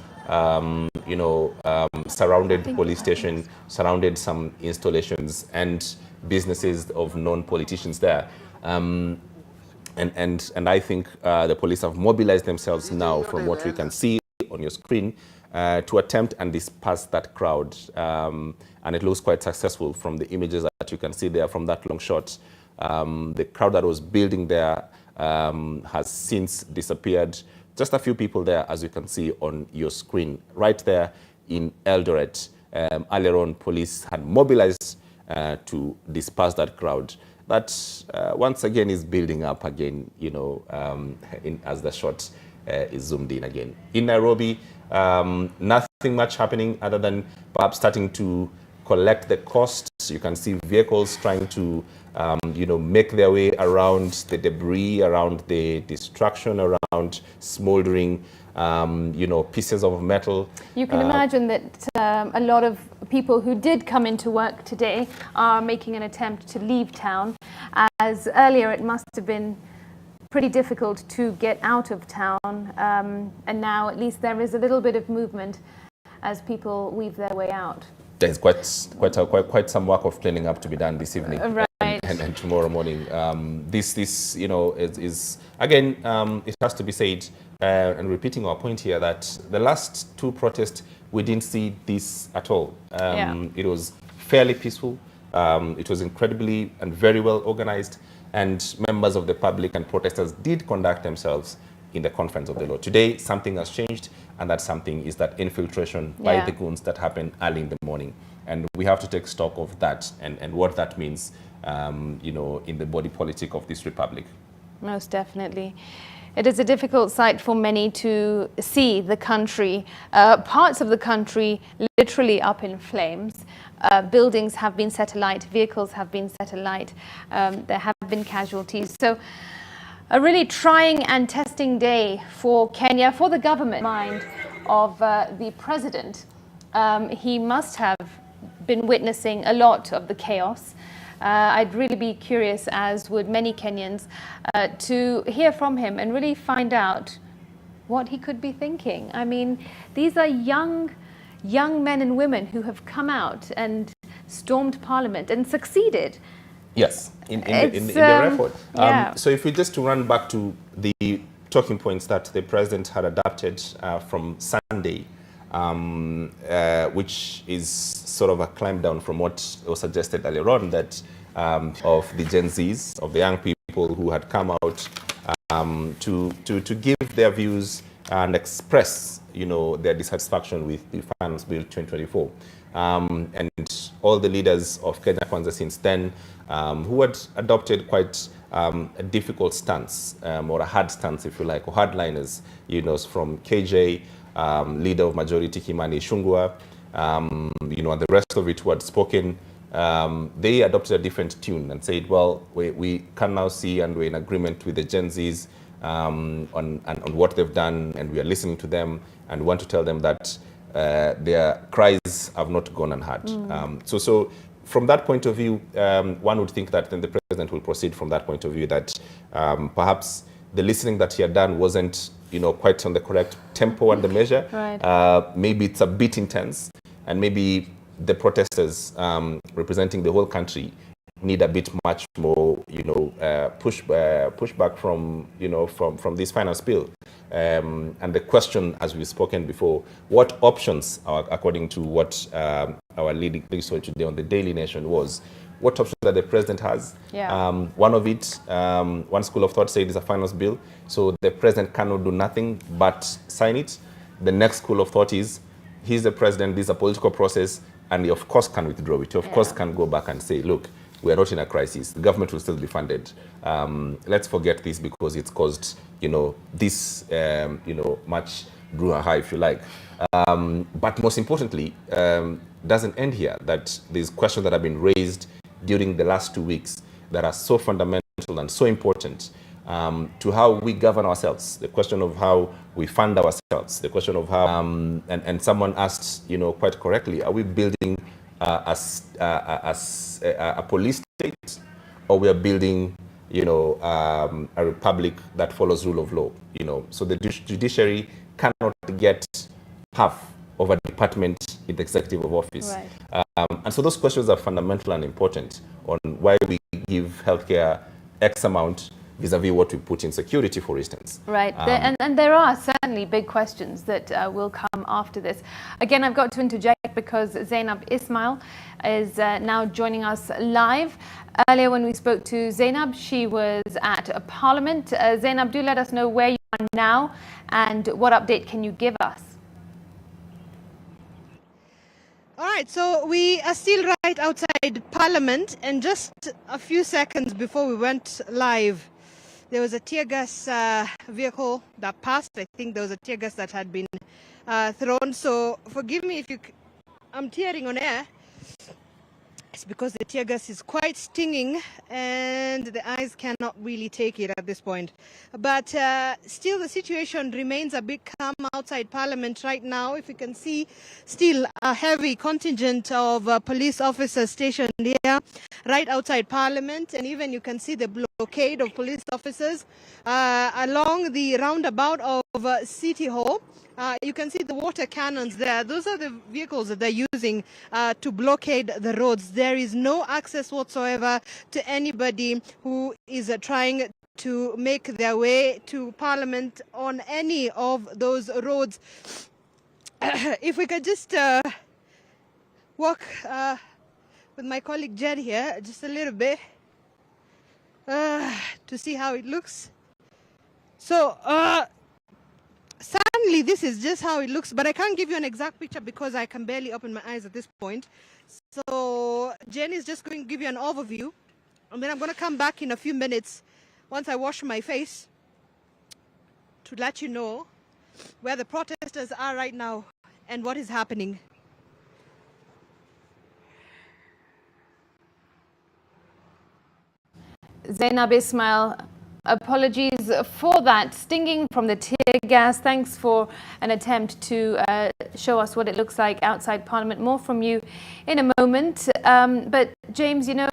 surrounded the police station, surrounded some installations and businesses of non-politicians there. And I think the police have mobilized themselves now, from what we can see on your screen, to attempt and disperse that crowd. And it looks quite successful from the images that you can see there from that long shot. The crowd that was building there has since disappeared. Just a few people there, as you can see on your screen, right there in Eldoret. Earlier on, police had mobilized to disperse that crowd. That once again is building up again, as the shot is zoomed in again. In Nairobi, nothing much happening other than perhaps starting to collect the costs. You can see vehicles trying to, make their way around the debris, around the destruction, around smoldering, pieces of metal. You can imagine that a lot of people who did come into work today are making an attempt to leave town, as earlier it must have been pretty difficult to get out of town, and now at least there is a little bit of movement as people weave their way out. There's quite some work of cleaning up to be done this evening, right. and tomorrow morning. This is again, it has to be said, and repeating our point here, that the last two protests we didn't see this at all. It was fairly peaceful. It was incredibly and very well organized, and members of the public and protesters did conduct themselves in the confines of the law. Today, something has changed, and that something is that infiltration by the goons that happened early in the morning. And we have to take stock of that and what that means, in the body politic of this republic. Most definitely. It is a difficult sight for many to see the country, parts of the country literally up in flames. Buildings have been set alight, vehicles have been set alight, there have been casualties. So a really trying and testing day for Kenya, for the government. Mind of the president, he must have been witnessing a lot of the chaos. I'd really be curious, as would many Kenyans, to hear from him and really find out what he could be thinking. I mean, these are young men and women who have come out and stormed Parliament and succeeded. Yes, in their effort. So if we just to run back to the talking points that the president had adapted from Sunday, which is sort of a climb down from what was suggested earlier on, that of the Gen Zs, of the young people who had come out to give their views and express, their dissatisfaction with the Finance Bill 2024. And all the leaders of Kenya Kwanza since then, who had adopted quite a difficult stance, or a hard stance, if you like, or hardliners, from KJ, leader of Majority Kimani Ichung'wah, and the rest of it who had spoken, they adopted a different tune and said, well, we can now see, and we're in agreement with the Gen Zs on what they've done, and we are listening to them, and want to tell them that their cries have not gone unheard. So from that point of view, one would think that then the president will proceed from that point of view, that perhaps the listening that he had done wasn't, quite on the correct tempo and the measure. Right. Maybe it's a bit intense, and maybe the protesters representing the whole country need a bit much more, pushback from this finance bill. And the question, as we've spoken before, what options, according to what our leading story today on the Daily Nation was, what options that the president has? One of it, one school of thought said is a finance bill, so the president cannot do nothing but sign it. The next school of thought is, he's the president, this is a political process, and he of course can withdraw it. He of course can go back and say, look, we are not in a crisis. The government will still be funded. Let's forget this because it's caused, this, much brouhaha, if you like. But most importantly, doesn't end here. That there's questions that have been raised during the last 2 weeks that are so fundamental and so important to how we govern ourselves. The question of how we fund ourselves. The question of how, and someone asked, quite correctly, are we building a police state, or we are building, a republic that follows rule of law? So the judiciary cannot get half of a department in the executive of office. Right. And so those questions are fundamental and important on why we give healthcare X amount vis-a-vis what we put in security, for instance. Right, and there are certainly big questions that will come after this. Again, I've got to interject because Zainab Ismail is now joining us live. Earlier when we spoke to Zainab, she was at Parliament. Zainab, do let us know where you are now and what update can you give us? All right, so we are still right outside Parliament, and just a few seconds before we went live, there was a tear gas vehicle that passed. I think there was a tear gas that had been thrown. So forgive me if I'm tearing on air. It's because the tear gas is quite stinging and the eyes cannot really take it at this point. But still the situation remains a bit calm outside Parliament right now. If you can see, still a heavy contingent of police officers stationed here right outside Parliament. And even you can see the blockade of police officers along the roundabout of City Hall. You can see the water cannons there. Those are the vehicles that they're using to blockade the roads. There is no access whatsoever to anybody who is trying to make their way to Parliament on any of those roads. If we could just walk with my colleague Jed here just a little bit to see how it looks. So, suddenly this is just how it looks, but I can't give you an exact picture because I can barely open my eyes at this point. So Jen is just going to give you an overview, and then I'm going to come back in a few minutes once I wash my face to let you know where the protesters are right now and what is happening. Zainab Ismail, apologies for that stinging from the tear gas. Thanks for an attempt to show us what it looks like outside Parliament. More from you in a moment. But James, you know,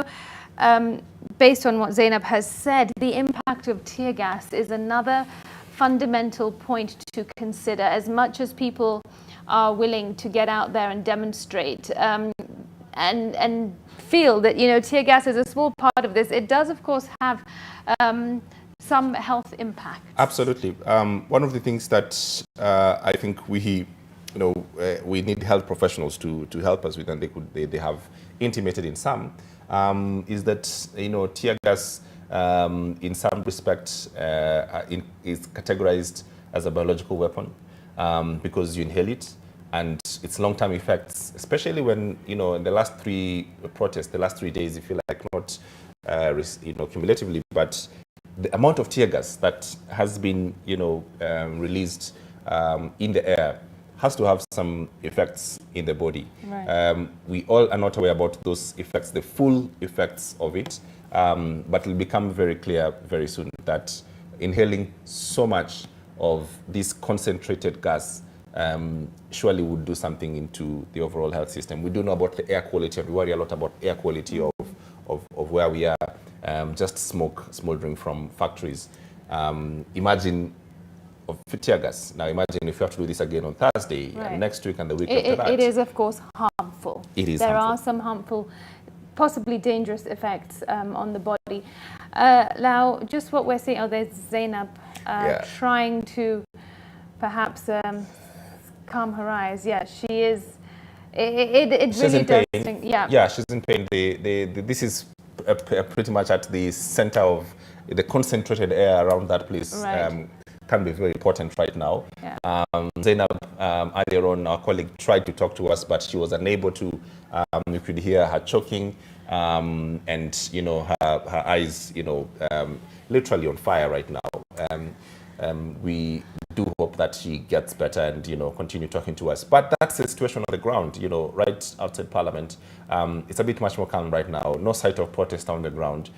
based on what Zainab has said, the impact of tear gas is another fundamental point to consider. As much as people are willing to get out there and demonstrate and feel that, you know, tear gas is a small part of this, it does, of course, have some health impact. Absolutely. One of the things that I think we need health professionals to help us with, and they have intimated in some, is that, you know, tear gas in some respects is categorized as a biological weapon because you inhale it, and its long-term effects, especially when, you know, in the last three protests, the last 3 days, if you like, not cumulatively, but the amount of tear gas that has been, you know, released in the air has to have some effects in the body. Right. We all are not aware about those effects, the full effects of it, but it'll become very clear very soon that inhaling so much of this concentrated gas surely would do something into the overall health system. We do know about the air quality, and we worry a lot about air quality of where we are. Just smoke smoldering from factories. Imagine of tear gas. Now imagine if you have to do this again on Thursday, right, and next week and the week after that. It is, of course, harmful. It is There harmful. are some harmful, possibly dangerous effects on the body. Now, just what we're seeing, there's Zainab trying to perhaps calm her eyes. Yeah, she is. It she's really in does. Pain. Yeah, she's in pain. This is pretty much at the center of the concentrated air around that place. Right. Can be very important right now. Yeah. Zainab, earlier on, our colleague tried to talk to us, but she was unable to. You could hear her choking, and, you know, her eyes, you know, literally on fire right now. We do hope that she gets better and, you know, continue talking to us. But that's the situation on the ground, you know, right outside Parliament. It's a bit much more calm right now. No sight of protest on the ground.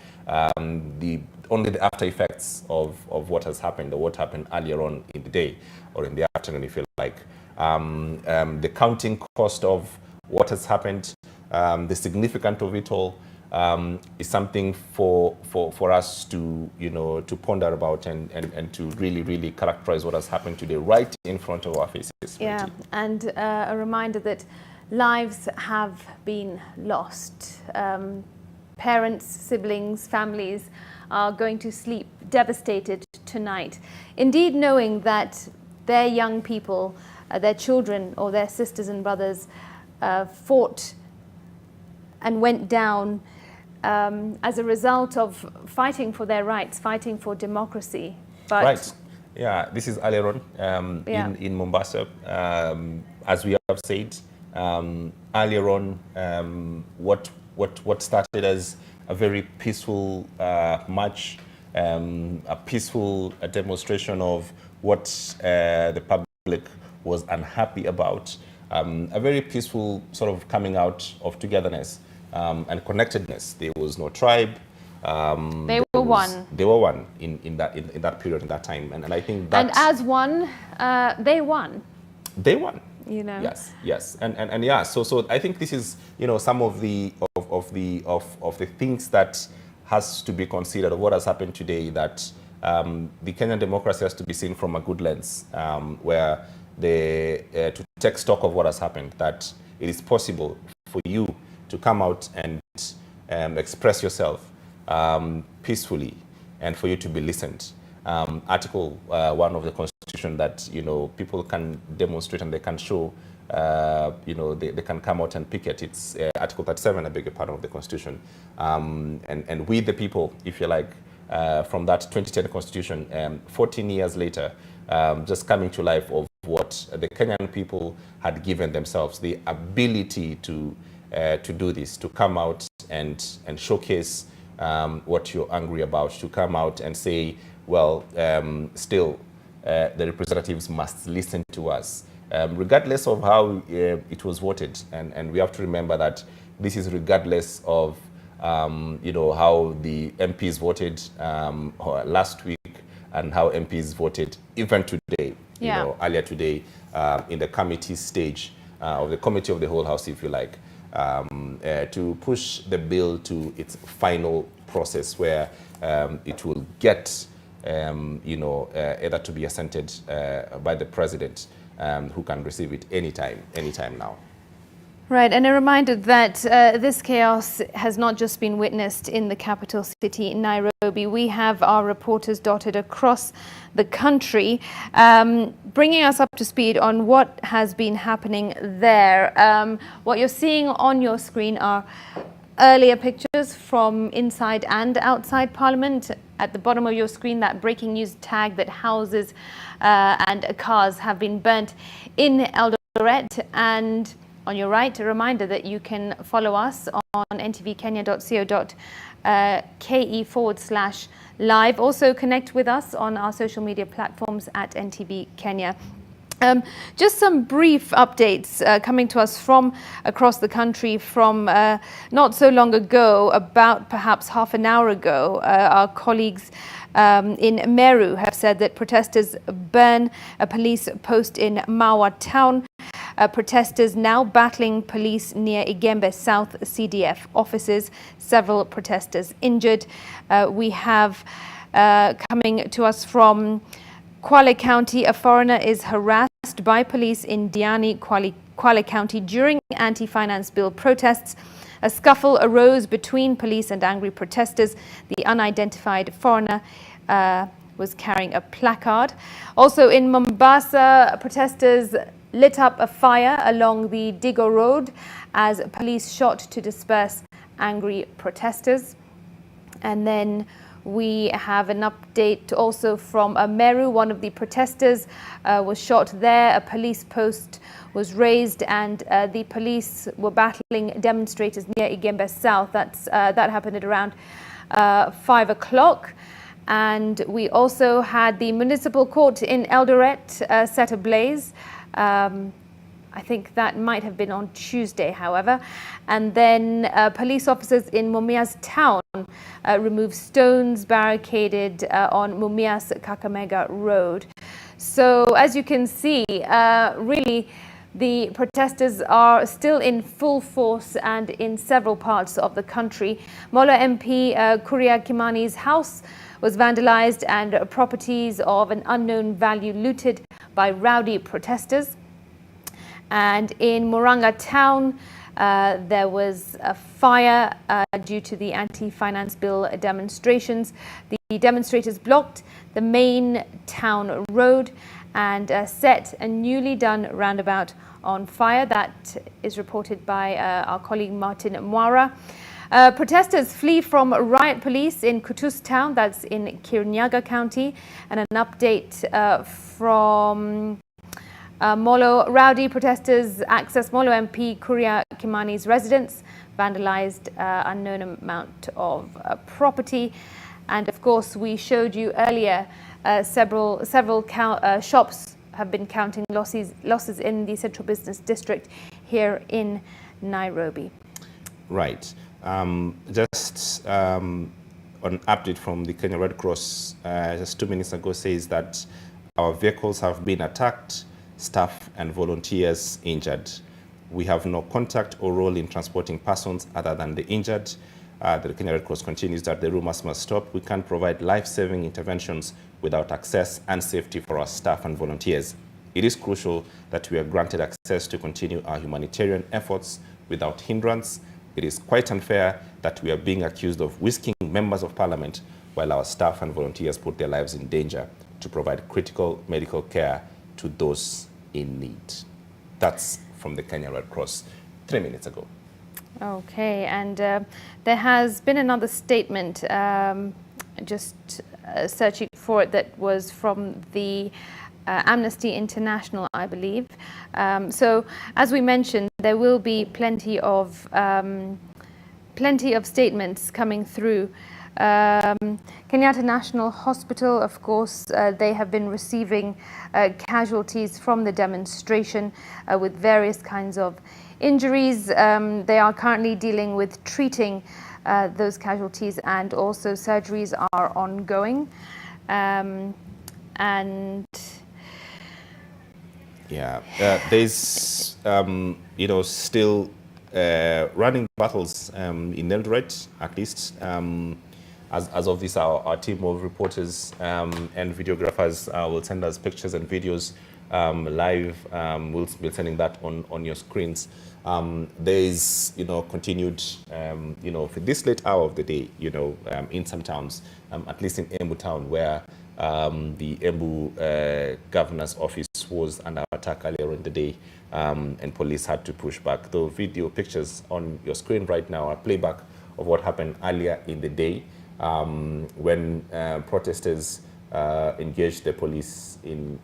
Only the after effects of what has happened, or what happened earlier on in the day or in the afternoon, if you like. The counting cost of what has happened, the significance of it all, is something for us to, you know, to ponder about and to really characterize what has happened today right in front of our faces. Yeah, and a reminder that lives have been lost. Parents, siblings, families are going to sleep devastated tonight. Indeed, knowing that their young people, their children or their sisters and brothers fought and went down as a result of fighting for their rights, fighting for democracy. But right. Yeah, this is earlier on in Mombasa. As we have said, earlier on, what started as a very peaceful march, a peaceful demonstration of what the public was unhappy about, a very peaceful sort of coming out of togetherness and connectedness. There was no tribe. they were one. They were one in that period, in that time, and I think that. And as one, they won. They won. You know. Yes, and yeah. So I think this is, you know, some of the things that has to be considered of what has happened today. That the Kenyan democracy has to be seen from a good lens, where to take stock of what has happened. That it is possible for you to come out and express yourself peacefully, and for you to be listened. Article 1 of the Constitution that, you know, people can demonstrate and they can show, you know, they can come out and picket. It's Article 37, I beg your pardon, of the Constitution. And we the people, if you like, from that 2010 Constitution, 14 years later, just coming to life of what the Kenyan people had given themselves, the ability to do this, to come out and showcase what you're angry about, to come out and say, well, still, the representatives must listen to us, regardless of how it was voted. And we have to remember that this is regardless of, you know, how the MPs voted last week and how MPs voted even today, you know, earlier today in the committee stage of the Committee of the Whole House, if you like, to push the bill to its final process where it will get you know, either to be assented by the president, who can receive it anytime now. Right, and a reminder that this chaos has not just been witnessed in the capital city, Nairobi. We have our reporters dotted across the country, bringing us up to speed on what has been happening there. What you're seeing on your screen are earlier pictures from inside and outside Parliament. At the bottom of your screen, that breaking news tag that houses and cars have been burnt in Eldoret. And on your right, a reminder that you can follow us on ntvkenya.co.ke/live. Also connect with us on our social media platforms at NTV Kenya. Just some brief updates coming to us from across the country from not so long ago, about perhaps half an hour ago. Our colleagues in Meru have said that protesters burn a police post in Mawa town. Protesters now battling police near Igembe South CDF offices. Several protesters injured. We have coming to us from Kwale County, a foreigner is harassed by police in Diani, Kwale County during anti-finance bill protests. A scuffle arose between police and angry protesters. The unidentified foreigner was carrying a placard. Also in Mombasa, protesters lit up a fire along the Digo Road as police shot to disperse angry protesters. And then we have an update also from Meru. One of the protesters was shot there. A police post was raised and the police were battling demonstrators near Igembe South. That happened at around 5 o'clock. And we also had the municipal court in Eldoret set ablaze. I think that might have been on Tuesday, however. And then police officers in Mumias town removed stones barricaded on Mumias Kakamega Road. So as you can see, really the protesters are still in full force and in several parts of the country. Molo MP Kuria Kimani's house was vandalized and properties of an unknown value looted by rowdy protesters. And in Murang'a town, There was a fire due to the anti-finance bill demonstrations. The demonstrators blocked the main town road and set a newly done roundabout on fire. That is reported by our colleague Martin Mwara. Protesters flee from riot police in Kutus town, that's in Kirinyaga County. And an update from Molo. Rowdy protesters access Molo MP Kuria Kimani's residence, vandalized unknown amount of property. And of course, we showed you earlier several shops have been counting losses in the central business district here in Nairobi. Right. Just an update from the Kenya Red Cross just 2 minutes ago says that our vehicles have been attacked, staff and volunteers injured. We have no contact or role in transporting persons other than the injured. The Kenya Red Cross continues that the rumors must stop. We can't provide life-saving interventions without access and safety for our staff and volunteers. It is crucial that we are granted access to continue our humanitarian efforts without hindrance. It is quite unfair that we are being accused of whisking members of parliament while our staff and volunteers put their lives in danger to provide critical medical care to those in need. That's from the Kenya Red Cross 3 minutes ago. Okay, and there has been another statement, just searching for it, that was from the Amnesty International, I believe. So, as we mentioned, there will be plenty of statements coming through. Kenyatta National Hospital, of course, they have been receiving casualties from the demonstration with various kinds of injuries. They are currently dealing with treating those casualties, and also surgeries are ongoing. And yeah, there's still running battles in Eldoret, at least. As of this, our team of reporters and videographers will send us pictures and videos live. We'll be sending that on your screens. There's continued for this late hour of the day, in some towns, at least in Embu town, where the Embu governor's office was under attack earlier in the day, and police had to push back. The video pictures on your screen right now are playback of what happened earlier in the day, when protesters engaged the police in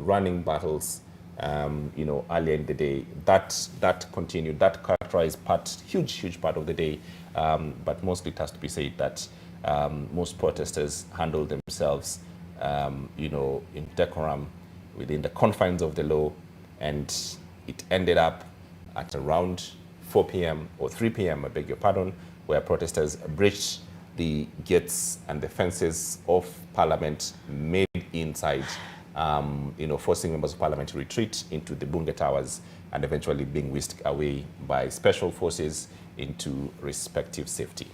running battles, earlier in the day. That continued, that characterized huge part of the day, but mostly it has to be said that most protesters handled themselves, in decorum, within the confines of the law, and it ended up at around 4 p.m. or 3 p.m., I beg your pardon, where protesters breached the gates and the fences of Parliament made inside, forcing members of Parliament to retreat into the Bunge towers and eventually being whisked away by special forces into respective safety.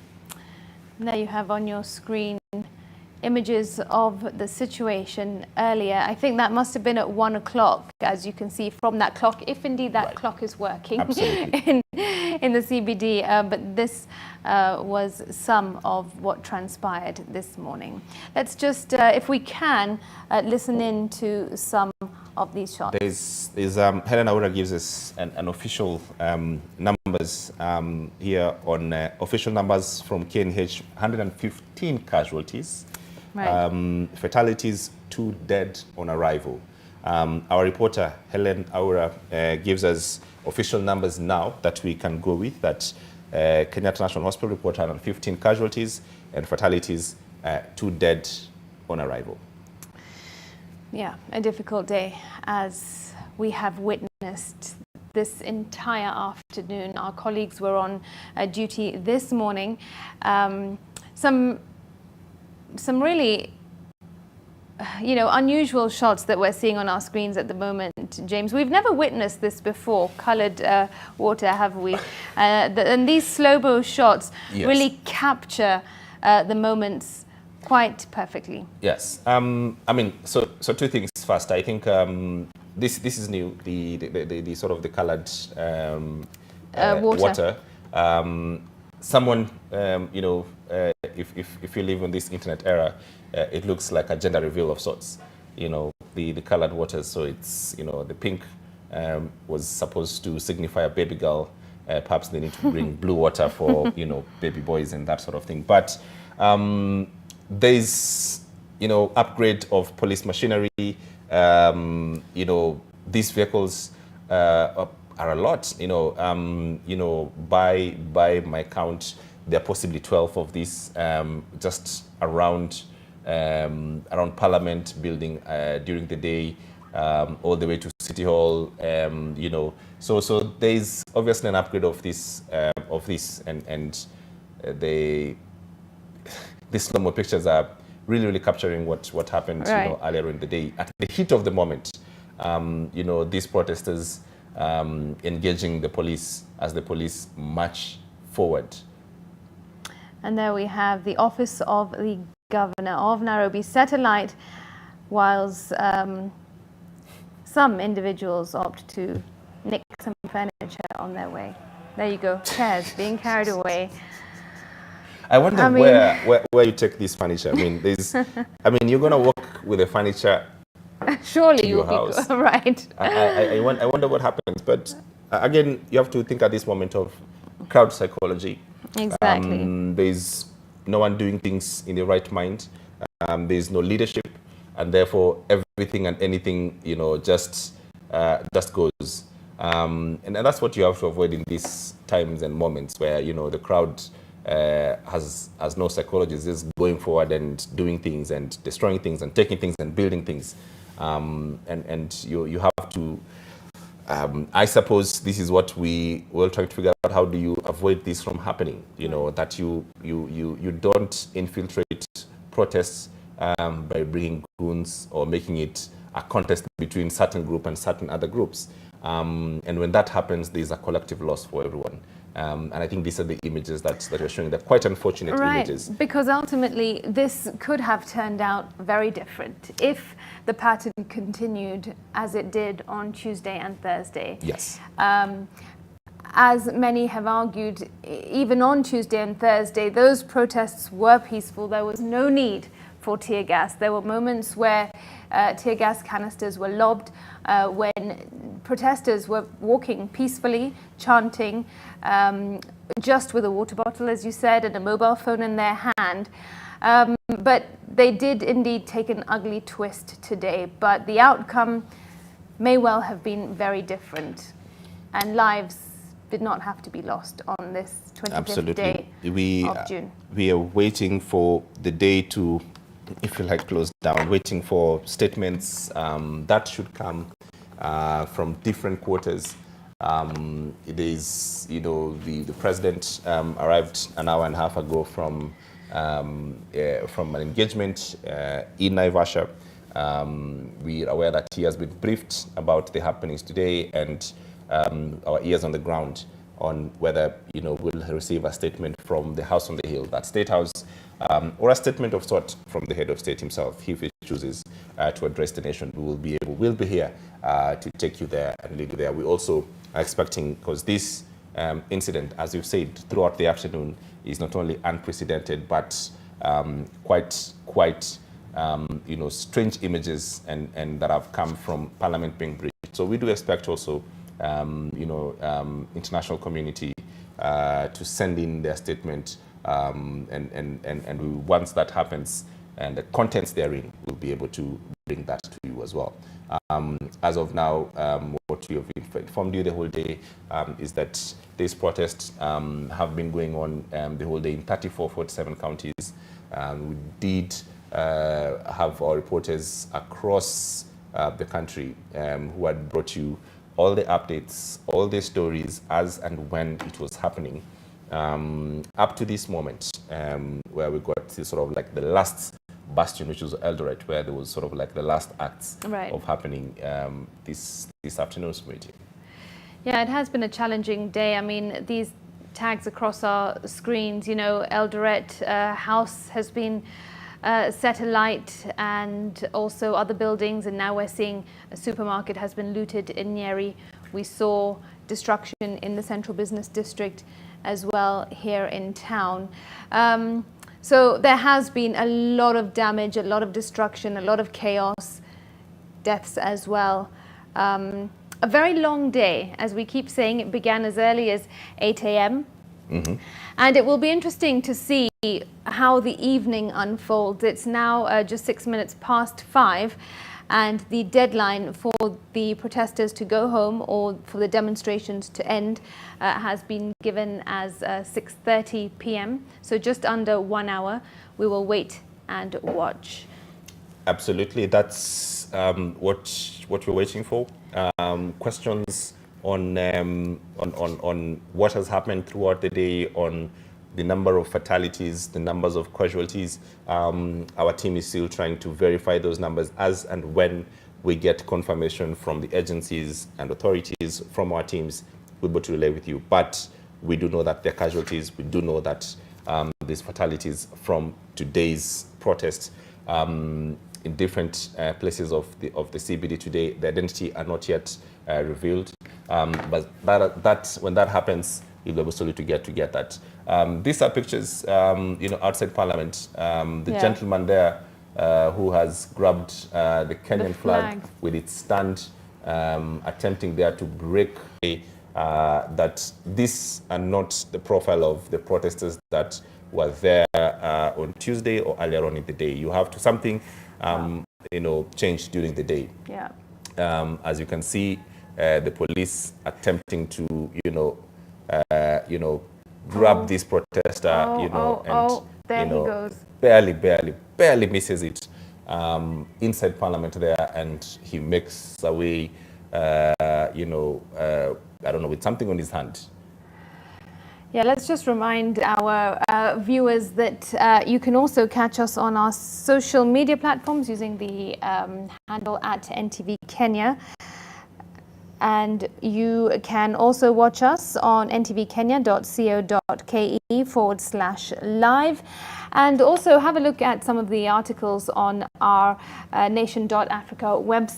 There you have on your screen images of the situation earlier. I think that must have been at 1 o'clock, as you can see from that clock, if indeed that clock is working in the CBD. But this was some of what transpired this morning. Let's just, if we can, listen in to some of these shots. There's Helen Aura gives us an official numbers here on official numbers from KNH, 115 casualties. Right. Fatalities, 2 dead on arrival. Our reporter, Helen Aura, gives us official numbers now that we can go with, that Kenyatta National Hospital reported 115 casualties and fatalities, 2 dead on arrival. Yeah, a difficult day, as we have witnessed this entire afternoon. Our colleagues were on duty this morning. Some really, unusual shots that we're seeing on our screens at the moment, James. We've never witnessed this before, coloured water, have we? And these slow-mo shots really capture the moments quite perfectly. Yes. So 2 things first. I think this is new. The sort of the coloured water. Someone, if you live in this internet era, it looks like a gender reveal of sorts. The colored waters. So it's, the pink was supposed to signify a baby girl. Perhaps they need to bring blue water for, baby boys and that sort of thing. But there's, upgrade of police machinery. These vehicles are a lot. By my count, there are possibly 12 of these just around Parliament building during the day, all the way to City Hall. So there's obviously an upgrade of this, and these slow-mo pictures are really capturing what happened, right, earlier in the day at the heat of the moment. These protesters engaging the police as the police march forward. And there we have the office of the Governor of Nairobi set alight, whilst some individuals opt to nick some furniture on their way. There you go, chairs being carried away. I wonder where you take this furniture. You're going to walk with the furniture surely to your you'll house. Be right. I wonder what happens. But again, you have to think at this moment of crowd psychology. Exactly. There's no one doing things in the right mind. There's no leadership, and therefore everything and anything, just goes. And that's what you have to avoid in these times and moments where, the crowd has no psychology, is going forward and doing things and destroying things and taking things and building things. And you have to, I suppose this is what we will try to figure out. How do you avoid this from happening? That you don't infiltrate protests by bringing goons or making it a contest between certain group and certain other groups. And when that happens, there's a collective loss for everyone. And I think these are the images that you're showing. They're quite unfortunate images. Because ultimately this could have turned out very different if the pattern continued as it did on Tuesday and Thursday. Yes. As many have argued, even on Tuesday and Thursday, those protests were peaceful. There was no need for tear gas. There were moments where tear gas canisters were lobbed, when protesters were walking peacefully, chanting, just with a water bottle, as you said, and a mobile phone in their hand. But they did indeed take an ugly twist today. But the outcome may well have been very different, and lives did not have to be lost on this 25th day of June. We are waiting for the day to, if you like, close down, waiting for statements that should come from different quarters. There's, the president arrived an hour and a half ago from an engagement in Naivasha. We are aware that he has been briefed about the happenings today, and our ears on the ground on whether we'll receive a statement from the House on the Hill, that State House, or a statement of sort from the head of state himself. If he chooses to address the nation, we'll be here to take you there and lead you there. We also are expecting, because this incident, as you've said throughout the afternoon, is not only unprecedented but quite strange images and that have come from Parliament being breached. So we do expect also international community to send in their statement, and once that happens and the contents therein, we'll be able to bring that to you as well. As of now, what we have informed you the whole day is that these protests have been going on the whole day in 47 counties. We did have our reporters across the country who had brought you all the updates, all the stories as and when it was happening, up to this moment, where we got to sort of like the last bastion, which was Eldoret, where there was sort of like the last acts of happening this afternoon's meeting. Yeah, it has been a challenging day. I mean, these tags across our screens, Eldoret House has been set alight, and also other buildings, and now we're seeing a supermarket has been looted in Nyeri. We saw destruction in the central business district as well here in town. So there has been a lot of damage, a lot of destruction, a lot of chaos, deaths as well. A very long day, as we keep saying. It began as early as 8 a.m. And it will be interesting to see how the evening unfolds. It's now just 6 minutes past 5, and the deadline for the protesters to go home or for the demonstrations to end has been given as 6:30 p.m. So just under 1 hour. We will wait and watch. Absolutely, that's what we're waiting for. Questions on what has happened throughout the day, on the number of fatalities, the numbers of casualties. Our team is still trying to verify those numbers as and when we get confirmation from the agencies and authorities from our teams. We're able to relay with you. But we do know that there are casualties. We do know that these fatalities from today's protest in different places of the CBD today, the identity are not yet revealed. But when that happens, you'll be able to get that. These are pictures, outside Parliament. The gentleman there who has grabbed the Kenyan flag with its stand, attempting there to break that these are not the profile of the protesters that were there on Tuesday or earlier on in the day. You have to something, change during the day. Yeah. As you can see, the police attempting to, grab this protester, there he goes. barely misses it inside Parliament there, and he makes away, I don't know, with something on his hand. Yeah, let's just remind our viewers that you can also catch us on our social media platforms using the handle @NTV Kenya. And you can also watch us on ntvkenya.co.ke/live. And also have a look at some of the articles on our nation.africa website.